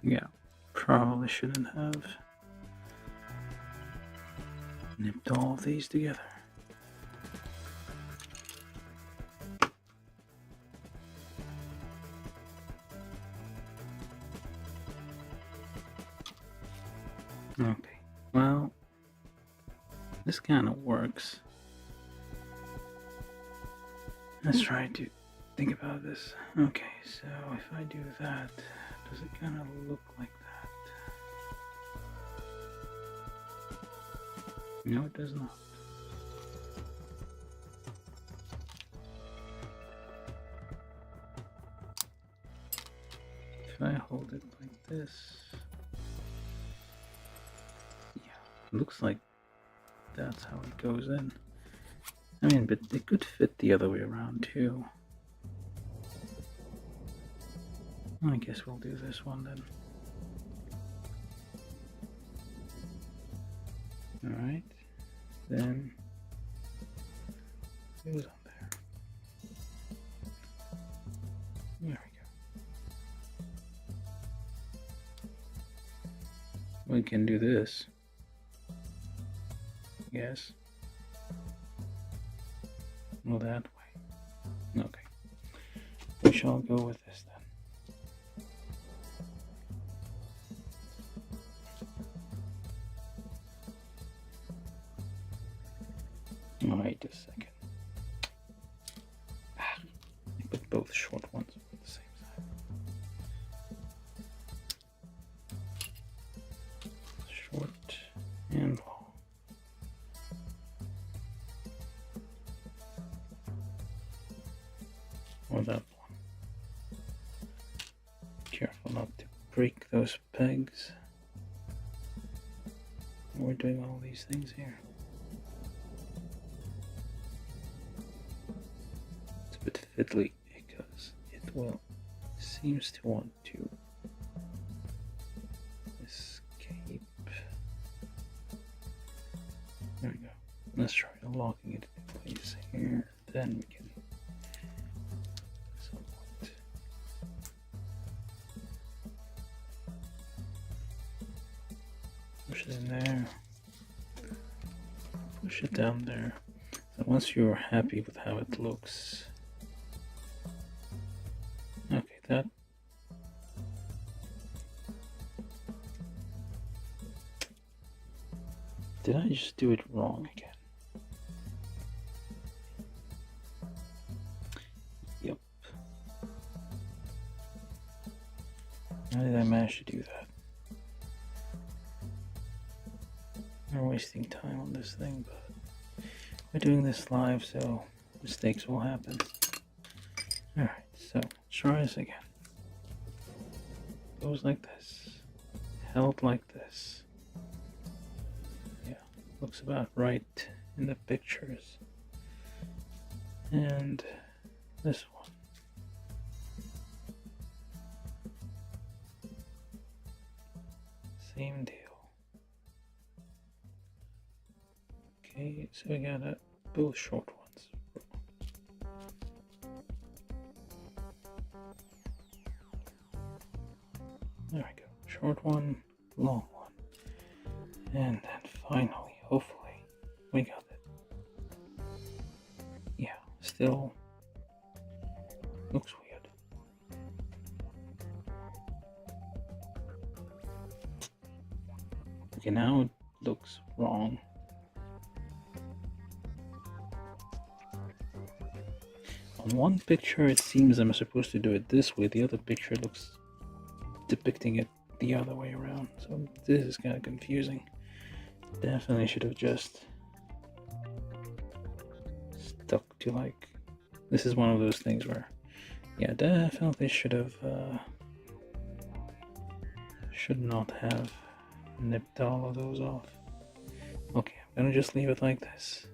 Yeah, probably shouldn't have nipped all of these together. Okay, well, this kind of works. Let's try to think about this. Okay, so if I do that, does it kind of look like that? No, it does not. If I hold it like this, yeah, looks like that's how it goes in. I mean, but it could fit the other way around too. I guess we'll do this one then. Alright, then it goes on there. There we go. We can do this. Yes. Go that way. Okay. We shall go with this then. Wait a second. I put both short ones on the same side. Short and long. Or that one. Careful not to break those pegs. We're doing all these things here. It's a bit fiddly because it seems to want to escape. There we go. Let's try locking it in place here. Then we can somewhat push it in there. Push it down there. So once you're happy with how it looks, okay, that. Did I just do it wrong again? Yep. How did I manage to do that? We're wasting time on this thing, but we're doing this live, so mistakes will happen. Alright, so try this again. Goes like this. Held like this. Yeah, looks about right in the pictures. And this one. Same deal. Okay, so we got both short ones. There we go. Short one, long one. And then finally, hopefully, we got it. Yeah, still looks weird. Okay, now it looks wrong. On one picture it seems I'm supposed to do it this way, the other picture looks depicting it the other way around, so this is kind of confusing. Definitely should have just stuck to, like, this is one of those things where, yeah, definitely should not have nipped all of those off. Okay, I'm gonna just leave it like this,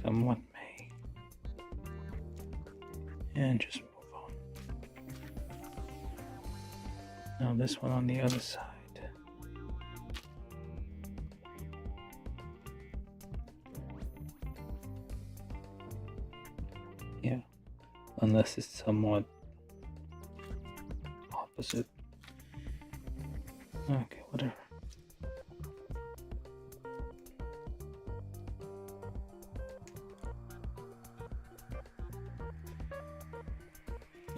come what may, and just move on. Now this one on the other side. Yeah, unless it's somewhat opposite. Okay, whatever.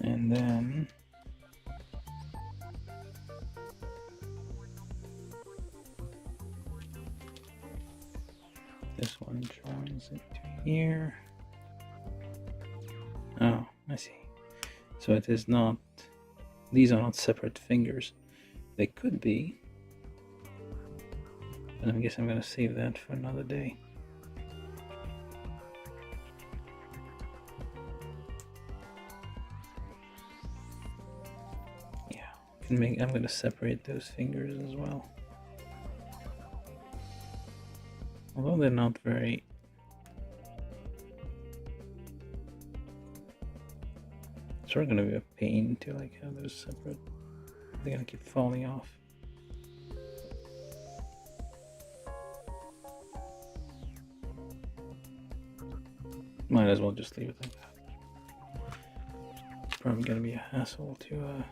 And then this one joins into here. Oh, I see. So it is not, these are not separate fingers. They could be, but I guess I'm gonna save that for another day. Yeah, I'm gonna separate those fingers as well. Although they're not very... It's sort of gonna be a pain to like have those separate. They're gonna keep falling off. Might as well just leave it like that. It's probably gonna be a hassle to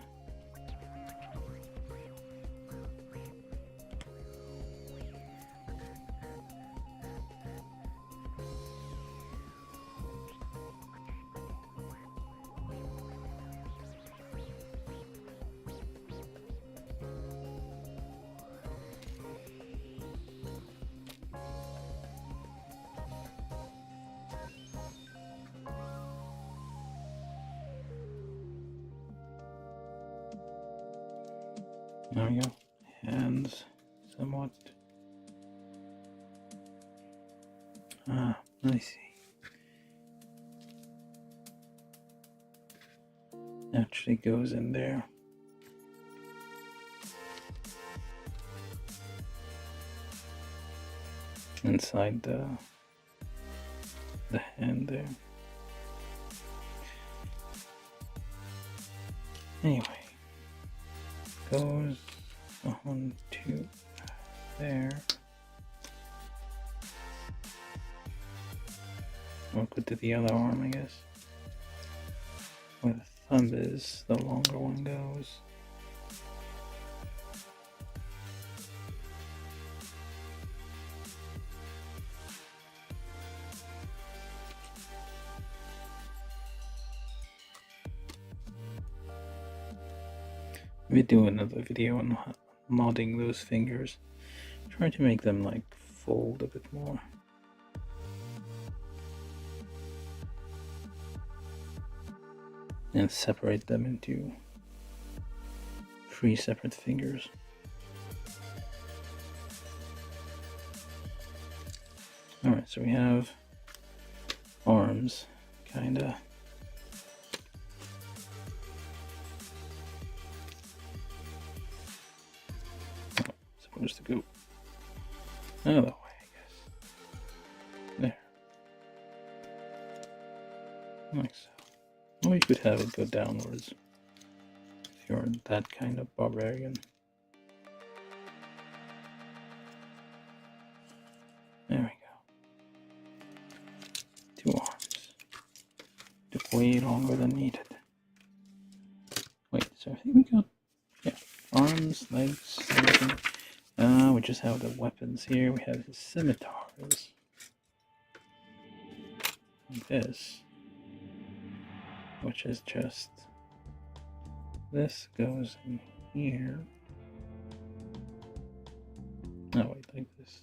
there we go. Hands somewhat. I see. Actually goes in there. Inside the hand there. Anyway, goes on to there. Or go to the other arm, I guess. Where the thumb is, the longer one goes. We do another video on modding those fingers. Try to make them like fold a bit more. And separate them into 3 separate fingers. Alright, so we have arms, kinda. Supposed to go another way, I guess. There. Like so. Or you could have it go downwards if you're that kind of barbarian. There we go. 2 arms. Took way longer than needed. Wait, so I think we got, yeah, arms, legs, everything. We just have the weapons here. We have his scimitars. Like this. Which is just... This goes in here. Oh wait, like this.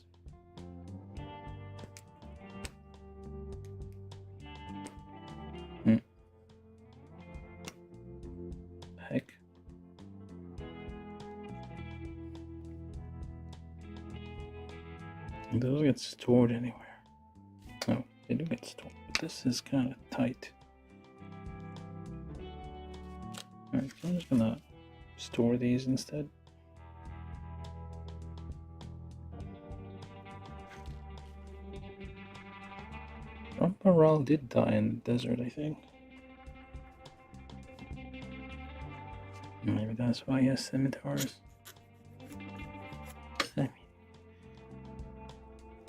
Heck. Those get stored anywhere. Oh, they do get stored, but this is kind of tight. Alright, so I'm just gonna store these instead. Ramparral did die in the desert, I think. Maybe that's why he has scimitars.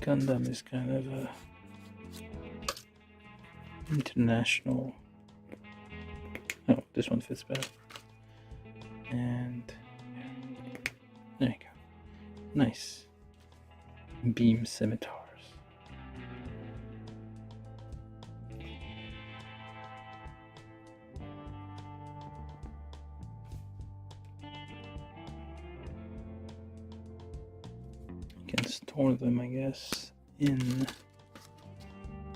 Gundam is kind of a international. Oh, this one fits better. And there you go. Nice beam scimitars. Can store them, I guess, in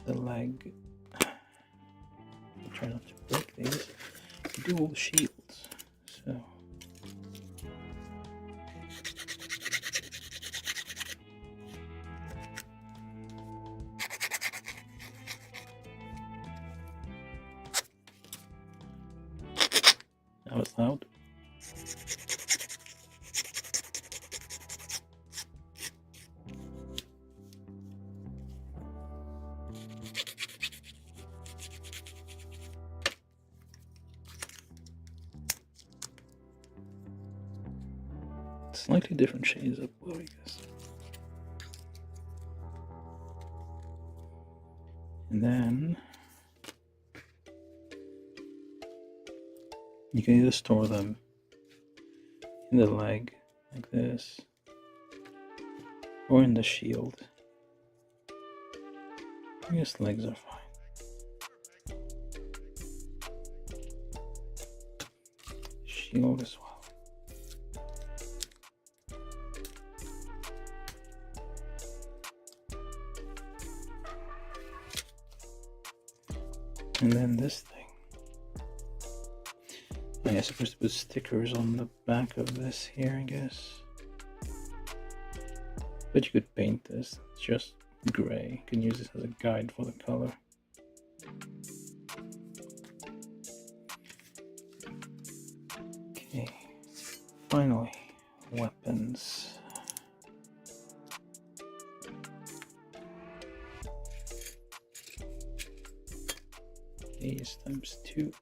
the leg. I'll try not to break these. Dual shields, so that was loud. Slightly different shades of blue, I guess. And then you can either store them in the leg like this, or in the shield. I guess legs are fine. Shield as well. And then this thing. I'm supposed to put stickers on the back of this here, I guess. But you could paint this. It's just gray. You can use this as a guide for the color. Okay. Finally, weapons. These times 2.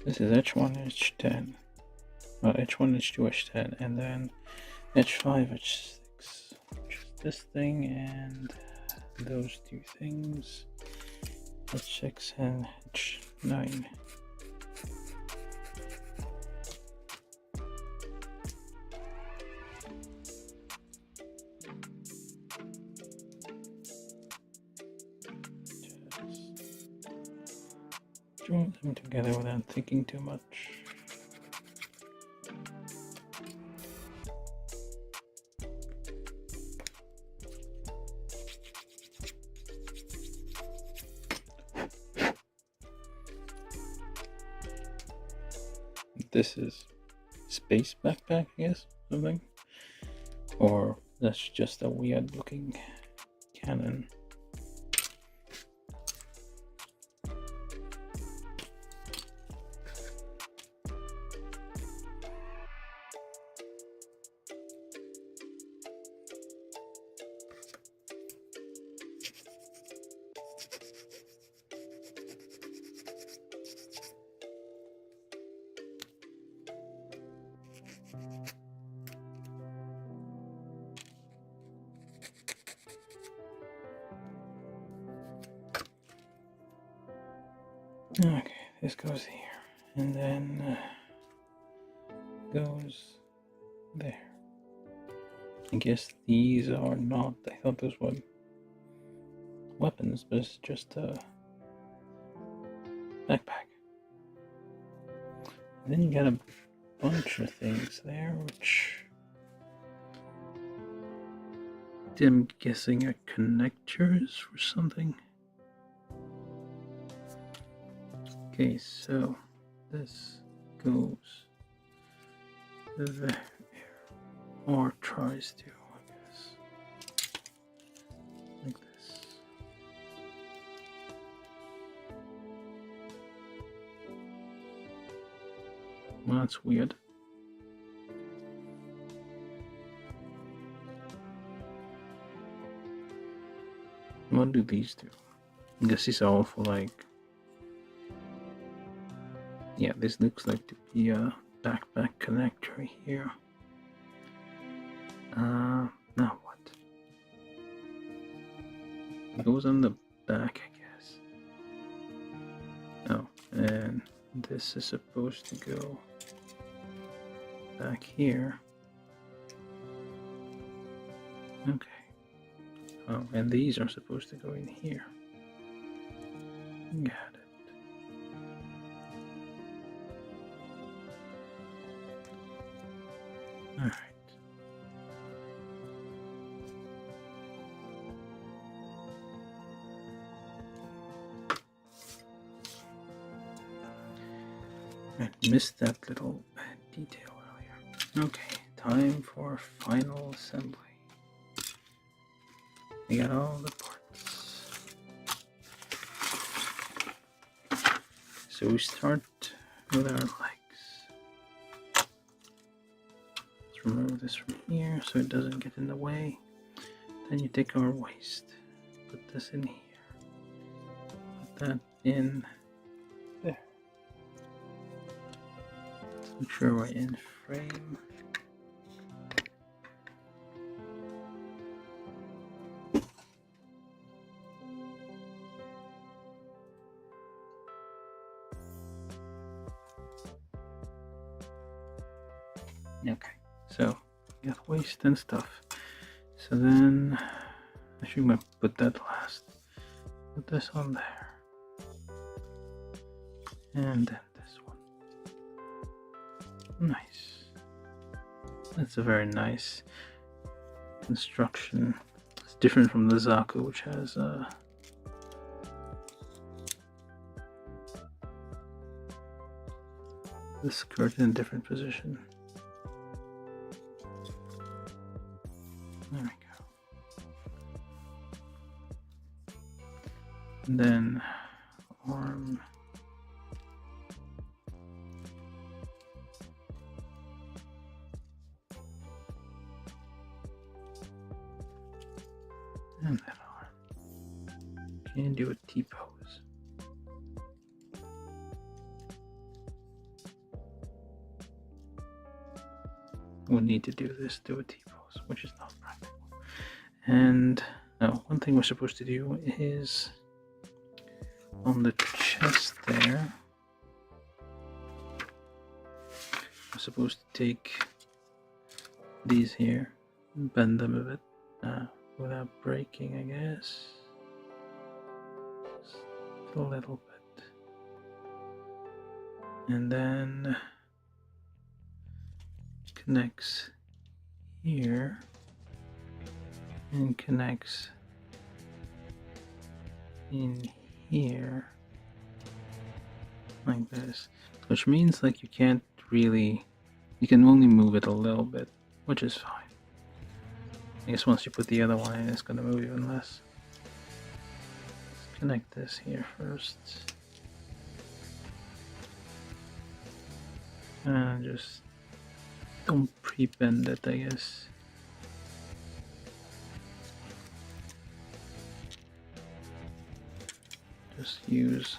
This is H1, H10, H1, H2, H10, and then H5, H6, which is this thing, and those 2 things, H6 and H9. Join them together without thinking too much. This is space backpack, I guess, something, or that's just a weird looking cannon. Okay, this goes here, and then goes there. I guess these are not, I thought those were weapons, but it's just a backpack. And then you got a bunch of things there, which I'm guessing are connectors for something. Okay, so this goes there, or tries to, I guess, like this. Well, that's weird. What do these do? I guess these are all for like, yeah, this looks like to be a backpack connector here. Now what? It goes on the back, I guess. Oh, and this is supposed to go back here. Okay. Oh, and these are supposed to go in here. Got it. All right. I missed that little detail earlier. Okay, time for final assembly. We got all the parts. So we start with our legs. Let's remove this from here so it doesn't get in the way. Then you take our waist, put this in here, put that in there. Let's make sure we're in frame. Okay, so we got waist and stuff. So then I should put that last. Put this on there. And then this one. Nice. That's a very nice construction. It's different from the Zaku, which has the skirt in a different position. There we go. And then arm. And that arm. Can do a T-pose. We'll need to do this, do a T-pose, which is not practical. And one thing we're supposed to do is on the chest there, we're supposed to take these here and bend them a bit without breaking, I guess. Just a little bit. And then connects here and connects in here like this, which means like you can't really, you can only move it a little bit, which is fine. I guess once you put the other one in, it's going to move even less. Let's connect this here first. And just don't pre-bend it, I guess. Just use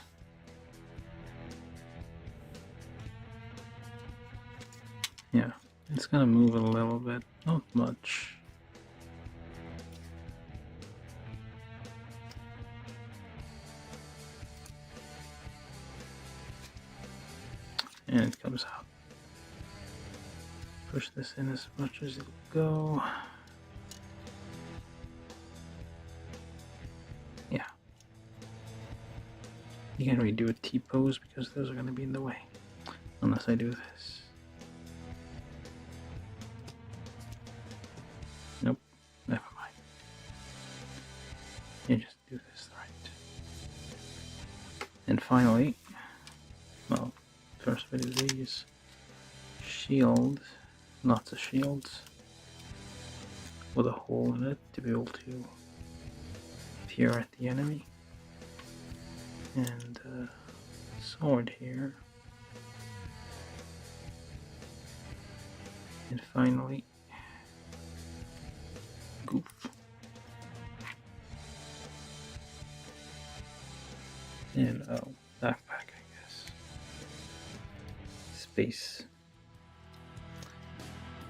it's gonna move a little bit, not much. And it comes out. Push this in as much as it'll go. Yeah. You can't really do a T-pose because those are going to be in the way. Unless I do this. Nope. Never mind. You just do this right. And finally, well, first we do these. Shield. Lots of shields with a hole in it to be able to peer at the enemy, and sword here, and finally Gouf. And backpack, I guess. Space.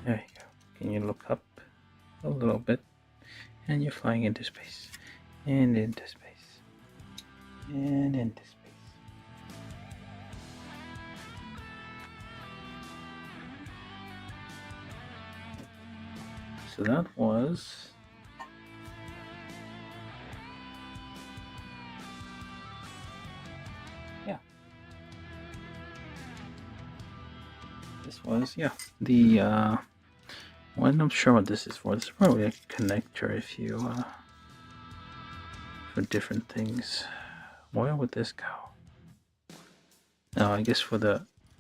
There you go. Can you look up a little bit? And you're flying into space. And into space. And into space. So that was this was, yeah, the well, I'm not sure what this is for. This is probably a connector if you for different things. Where would this go? Oh, I guess for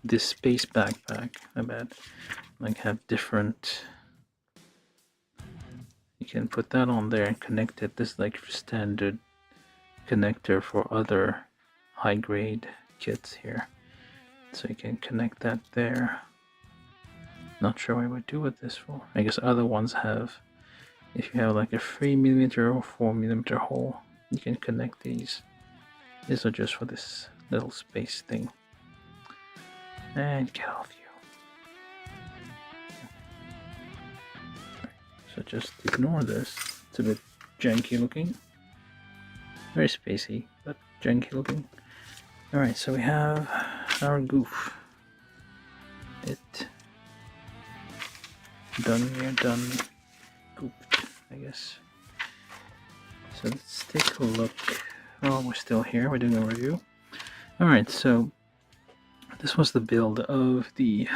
this space backpack, I bet. Like have different. You can put that on there and connect it. This is like standard connector for other high grade kits here. So you can connect that there. Not sure what I would do with this for. I guess other ones have, if you have like a 3mm or 4mm hole, you can connect these. These are just for this little space thing. And get off you. So just ignore this. It's a bit janky looking. Very spacey, but janky looking. Alright, so we have our Gouf. It done, we're done. Gooped, I guess. So let's take a look. Oh, we're still here, we're doing a review. Alright, so this was the build of the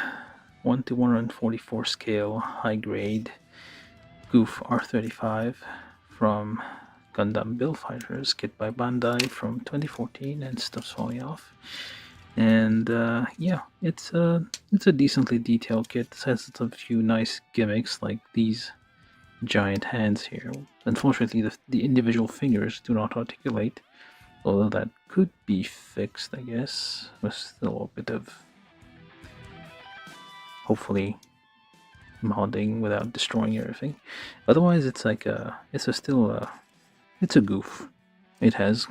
1:144 scale high grade Gouf R35 from Gundam Build Fighters, kit by Bandai from 2014, and stuff's falling off. And yeah, it's a decently detailed kit. It has a few nice gimmicks like these giant hands here. Unfortunately, the individual fingers do not articulate, although that could be fixed, I guess, with still a bit of hopefully modding without destroying everything. Otherwise, it's like it's a Gouf. It has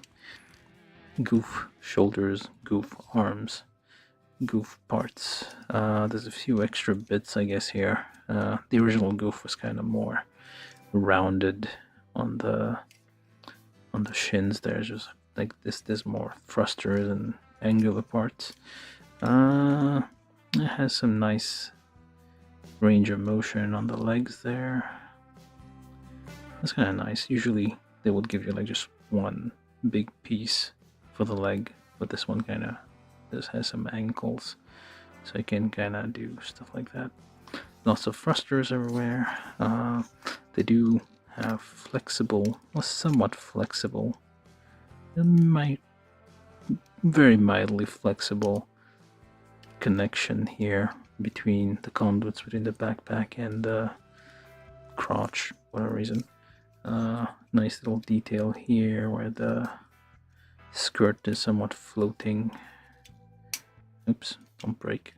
Gouf shoulders, Gouf arms, Gouf parts. There's a few extra bits, I guess, here. The original Gouf was kind of more rounded on the shins. There's just like there's more thrusters and angular parts. It has some nice range of motion on the legs there. That's kind of nice. Usually they would give you like just one big piece for the leg, but this one kind of has some ankles, so you can kind of do stuff like that. Lots of thrusters everywhere. They do have flexible, well, somewhat flexible, very mildly flexible connection here between the conduits between the backpack and the crotch, for whatever reason. Nice little detail here where the skirt is somewhat floating. Oops, don't break.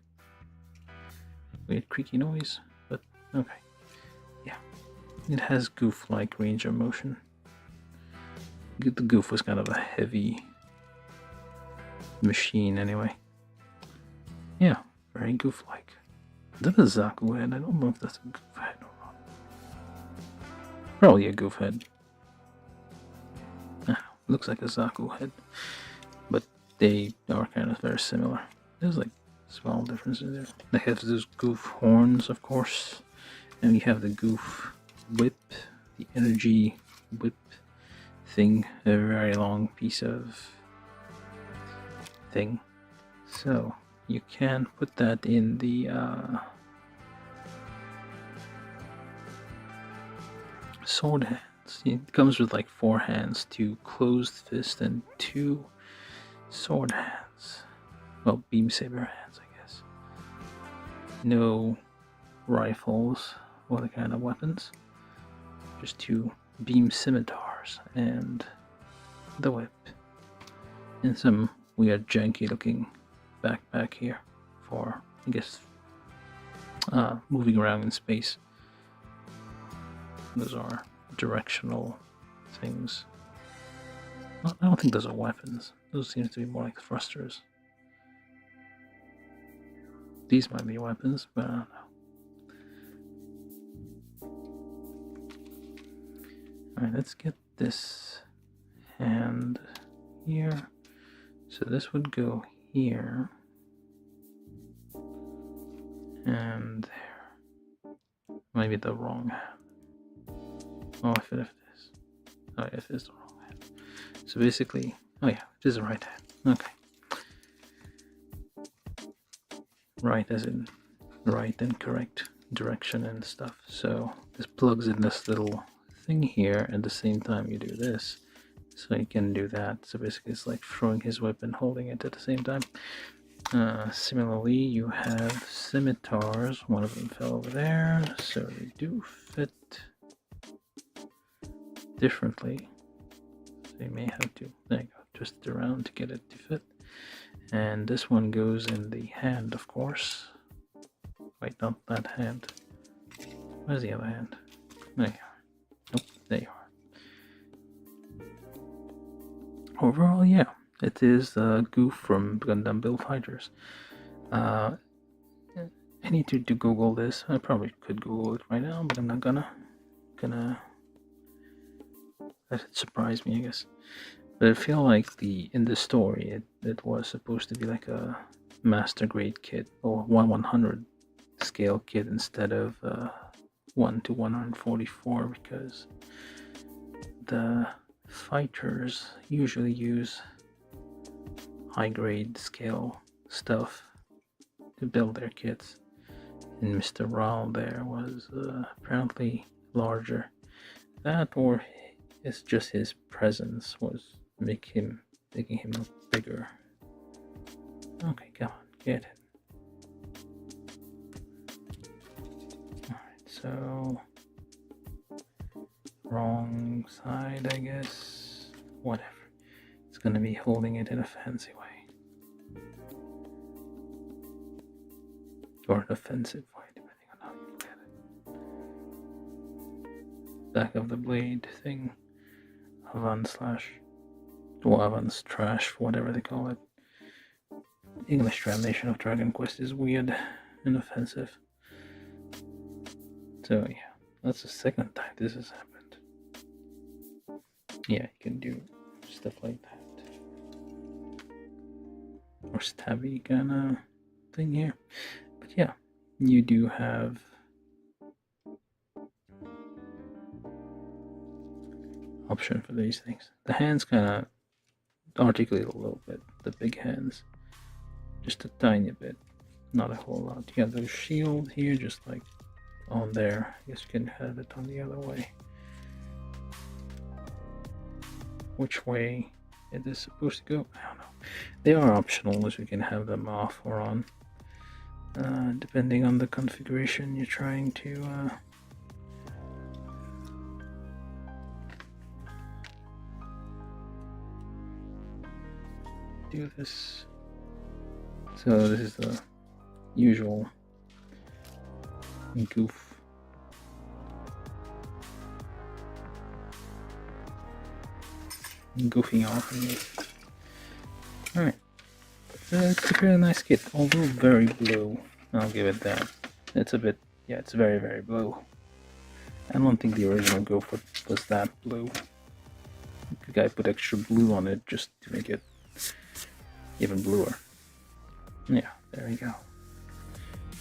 Weird creaky noise, but okay. Yeah, it has Gouf-like range of motion. The Gouf was kind of a heavy machine anyway. Yeah, very Gouf-like. Is that a Zaku head? I don't know if that's a Gouf head or not. Probably a Gouf head. Looks like a Zaku head, but they are kind of very similar. There's like small differences there. They have those Gouf horns, of course, and we have the Gouf whip, the energy whip thing, a very long piece of thing. So you can put that in the sword hands. It comes with like 4 hands, 2 closed fist and 2 sword hands. Well, beam saber hands, I guess. No rifles or the kind of weapons. Just 2 beam scimitars and the whip. And some weird janky looking backpack here for, I guess, moving around in space. Those are directional things. I don't think those are weapons. Those seem to be more like thrusters. These might be weapons, but I don't know. Alright, let's get this hand here. So this would go here. And there. Maybe the wrong hand. Oh, if it is. Oh, yeah, it is the wrong hand. So basically, oh yeah, it is the right hand. Okay. Right as in right and correct direction and stuff. So this plugs in this little thing here at the same time you do this. So you can do that. So basically it's like throwing his weapon, holding it at the same time. Similarly, you have scimitars. One of them fell over there, so they do fit differently. So you may have to, there you go, twist it around to get it to fit. And this one goes in the hand, of course. Wait, not that hand. Where's the other hand? There you are. Nope, there you are. Overall, yeah, it is Gouf from Gundam Build Fighters. I need to Google this. I probably could Google it right now, but I'm not gonna let it surprise me, I guess. But I feel like in the story it was supposed to be like a master grade kit or 1/100 scale kit instead of 1/144, because the fighters usually use high grade scale stuff to build their kits. And Mr. Raul there was apparently larger. That, or it's just his presence was making him look bigger. Okay, come on, get it. Alright, so wrong side, I guess. Whatever. It's gonna be holding it in a fancy way. Or an offensive way, depending on how you look at it. Back of the blade thing. Avance trash, whatever they call it. English translation of Dragon Quest is weird and offensive. So yeah, that's the second time this has happened. Yeah, you can do stuff like that. Or stabby kind of thing here. But yeah, you do have option for these things. The hands kind of articulate a little bit, the big hands. Just a tiny bit, not a whole lot. You have the shield here, just like on there. I guess you can have it on the other way. Which way it is supposed to go? I don't know. They are optional, as you can have them off or on, depending on the configuration you're trying to do this. So this is the usual Gouf. Goofing off in this. Alright. It's a very nice kit, although very blue. I'll give it that. It's a bit, yeah, it's very, very blue. I don't think the original Gouf was that blue. The guy put extra blue on it just to make it even bluer. Yeah, there you go.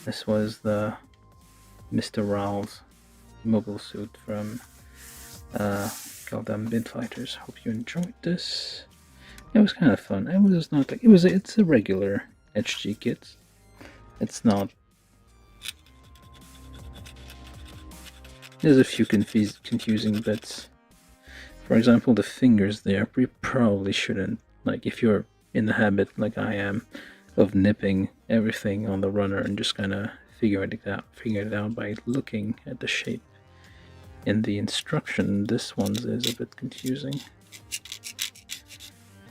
This was the Mr. Raul's mobile suit from Gundam Build Fighters. Hope you enjoyed this. It was kind of fun. It was not like it's a regular HG kit. It's not. There's a few confusing bits. For example, the fingers there. We probably shouldn't. Like, if you're in the habit, like I am, of nipping everything on the runner and just kind of figuring it out by looking at the shape in the instruction, this one is a bit confusing.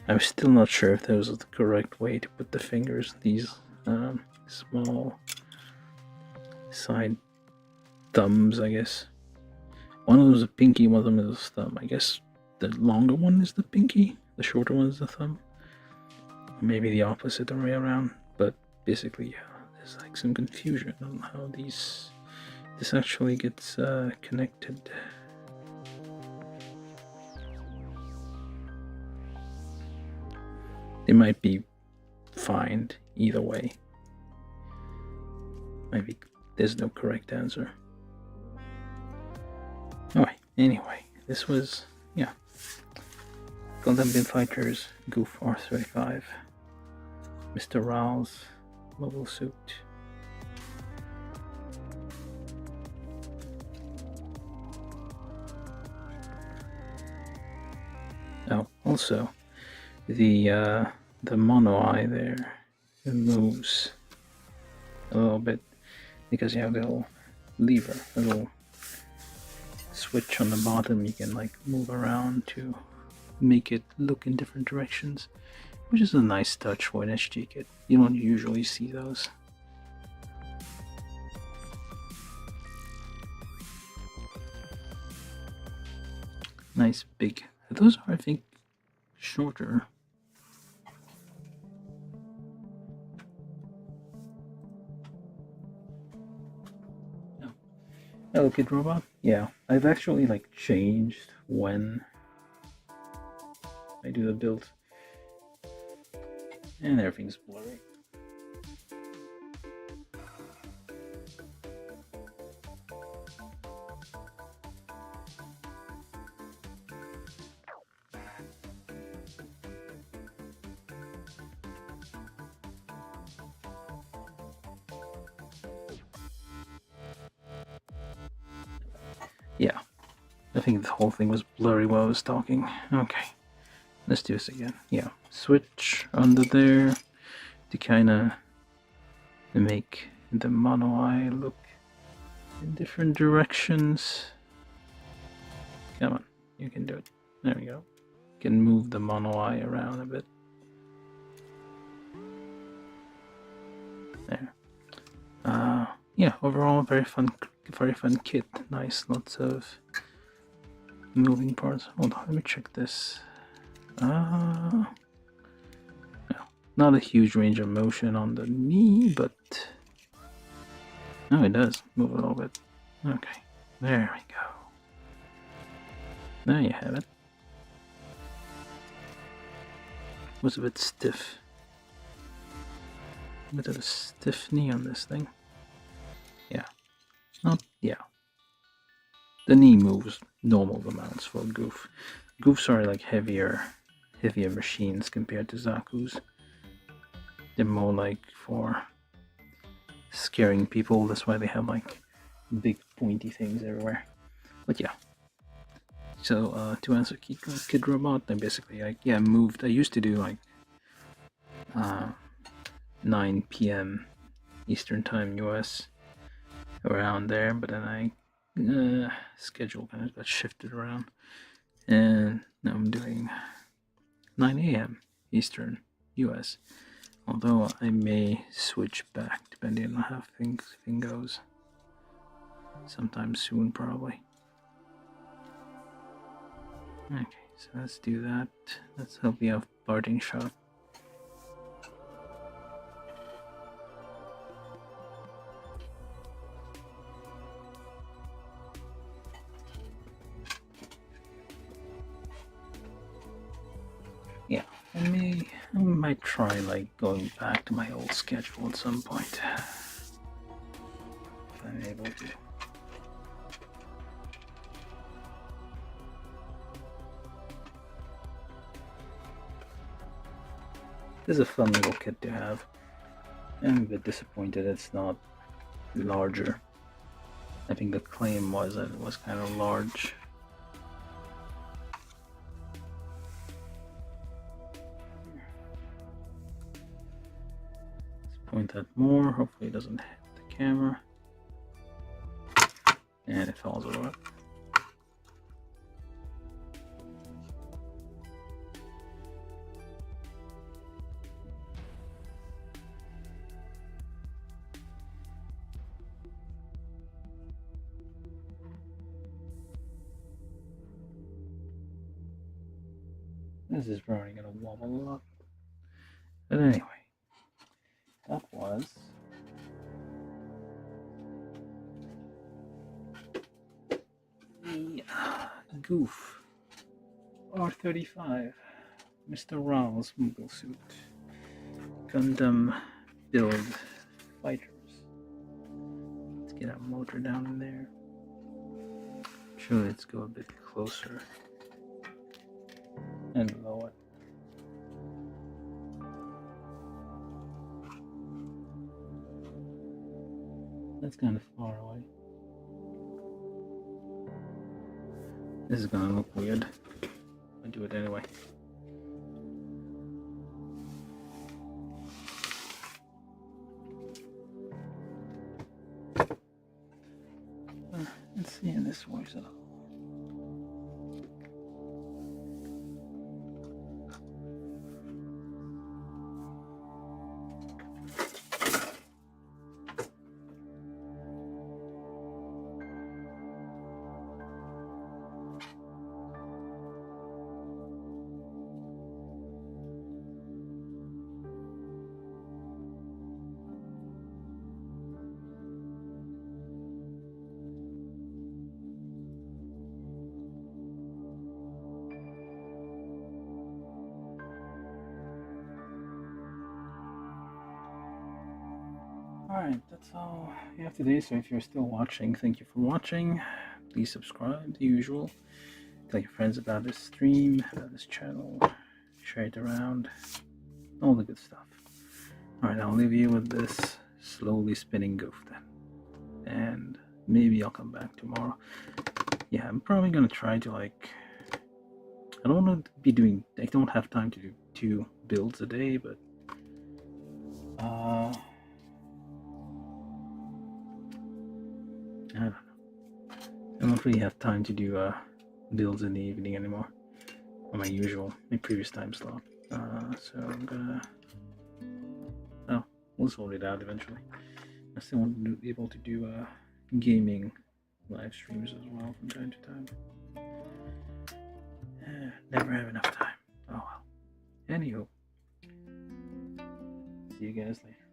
I'm still not sure if that was the correct way to put the fingers. These small side thumbs, I guess. One of them is a pinky, one of them is a thumb. I guess the longer one is the pinky, the shorter one is the thumb. Maybe the opposite way around, but basically, yeah, there's like some confusion on how this actually gets connected. They might be fine either way. Maybe there's no correct answer. Alright, anyway, this was, yeah, Gundam Build Fighters, Gouf R35, Mr. Raul's mobile suit. Also, the mono eye there, it moves a little bit because you have the little lever, a little switch on the bottom. You can like move around to make it look in different directions, which is a nice touch for an SG kit. You don't usually see those. Nice big. Those are, I think, shorter. Oh. Hello, Kid Robot. Yeah, I've actually like changed when I do the build, and everything's blurry. Yeah, I think the whole thing was blurry while I was talking. Okay, let's do this again. Yeah, switch under there to kind of make the mono eye look in different directions. Come on, you can do it. There we go. You can move the mono eye around a bit. There. Yeah, overall very fun kit. Nice, lots of moving parts. Hold on, let me check this. No, not a huge range of motion on the knee, but no, it does move a little bit. Okay, there we go. There you have it. Was a bit stiff. A bit of a stiff knee on this thing. Yeah. Yeah. The knee moves normal amounts for Gouf. Goufs are like heavier machines compared to Zaku's. They're more like for scaring people. That's why they have like big pointy things everywhere. But yeah. So to answer Kid Robot, I basically moved. I used to do like 9 p.m. Eastern Time US, around there, but then schedule kind of got shifted around, and now I'm doing 9 a.m. Eastern US. Although I may switch back depending on how thing goes. Sometime soon, probably. Okay, so let's do that. Let's hope we have parting shot. Yeah, I might try like going back to my old schedule at some point. If I'm able to. This is a fun little kit to have. I'm a bit disappointed it's not larger. I think the claim was that it was kind of large. Let's point that more. Hopefully it doesn't hit the camera. And it falls over. This is probably gonna wobble a lot. But anyway, that was the Gouf R35 Mr. Rao's mobile suit Gundam build fighters. Let's get our motor down in there. Sure, let's go a bit closer and lower. That's kind of far away. This is gonna look weird. I'll do it anyway. this works at all. Alright, that's all we have today. So if you're still watching, thank you for watching. Please subscribe, the usual. Tell your friends about this stream, about this channel. Share it around. All the good stuff. Alright, I'll leave you with this slowly spinning Gouf then. And maybe I'll come back tomorrow. Yeah, I'm probably gonna try to like... I don't want to be doing... I don't have time to do 2 builds a day, but... I don't know. I don't really have time to do builds in the evening anymore. On my previous time slot. So I'm gonna... Oh, we'll sort it out eventually. I still want to be able to do gaming live streams as well from time to time. Never have enough time. Oh well. Anywho. See you guys later.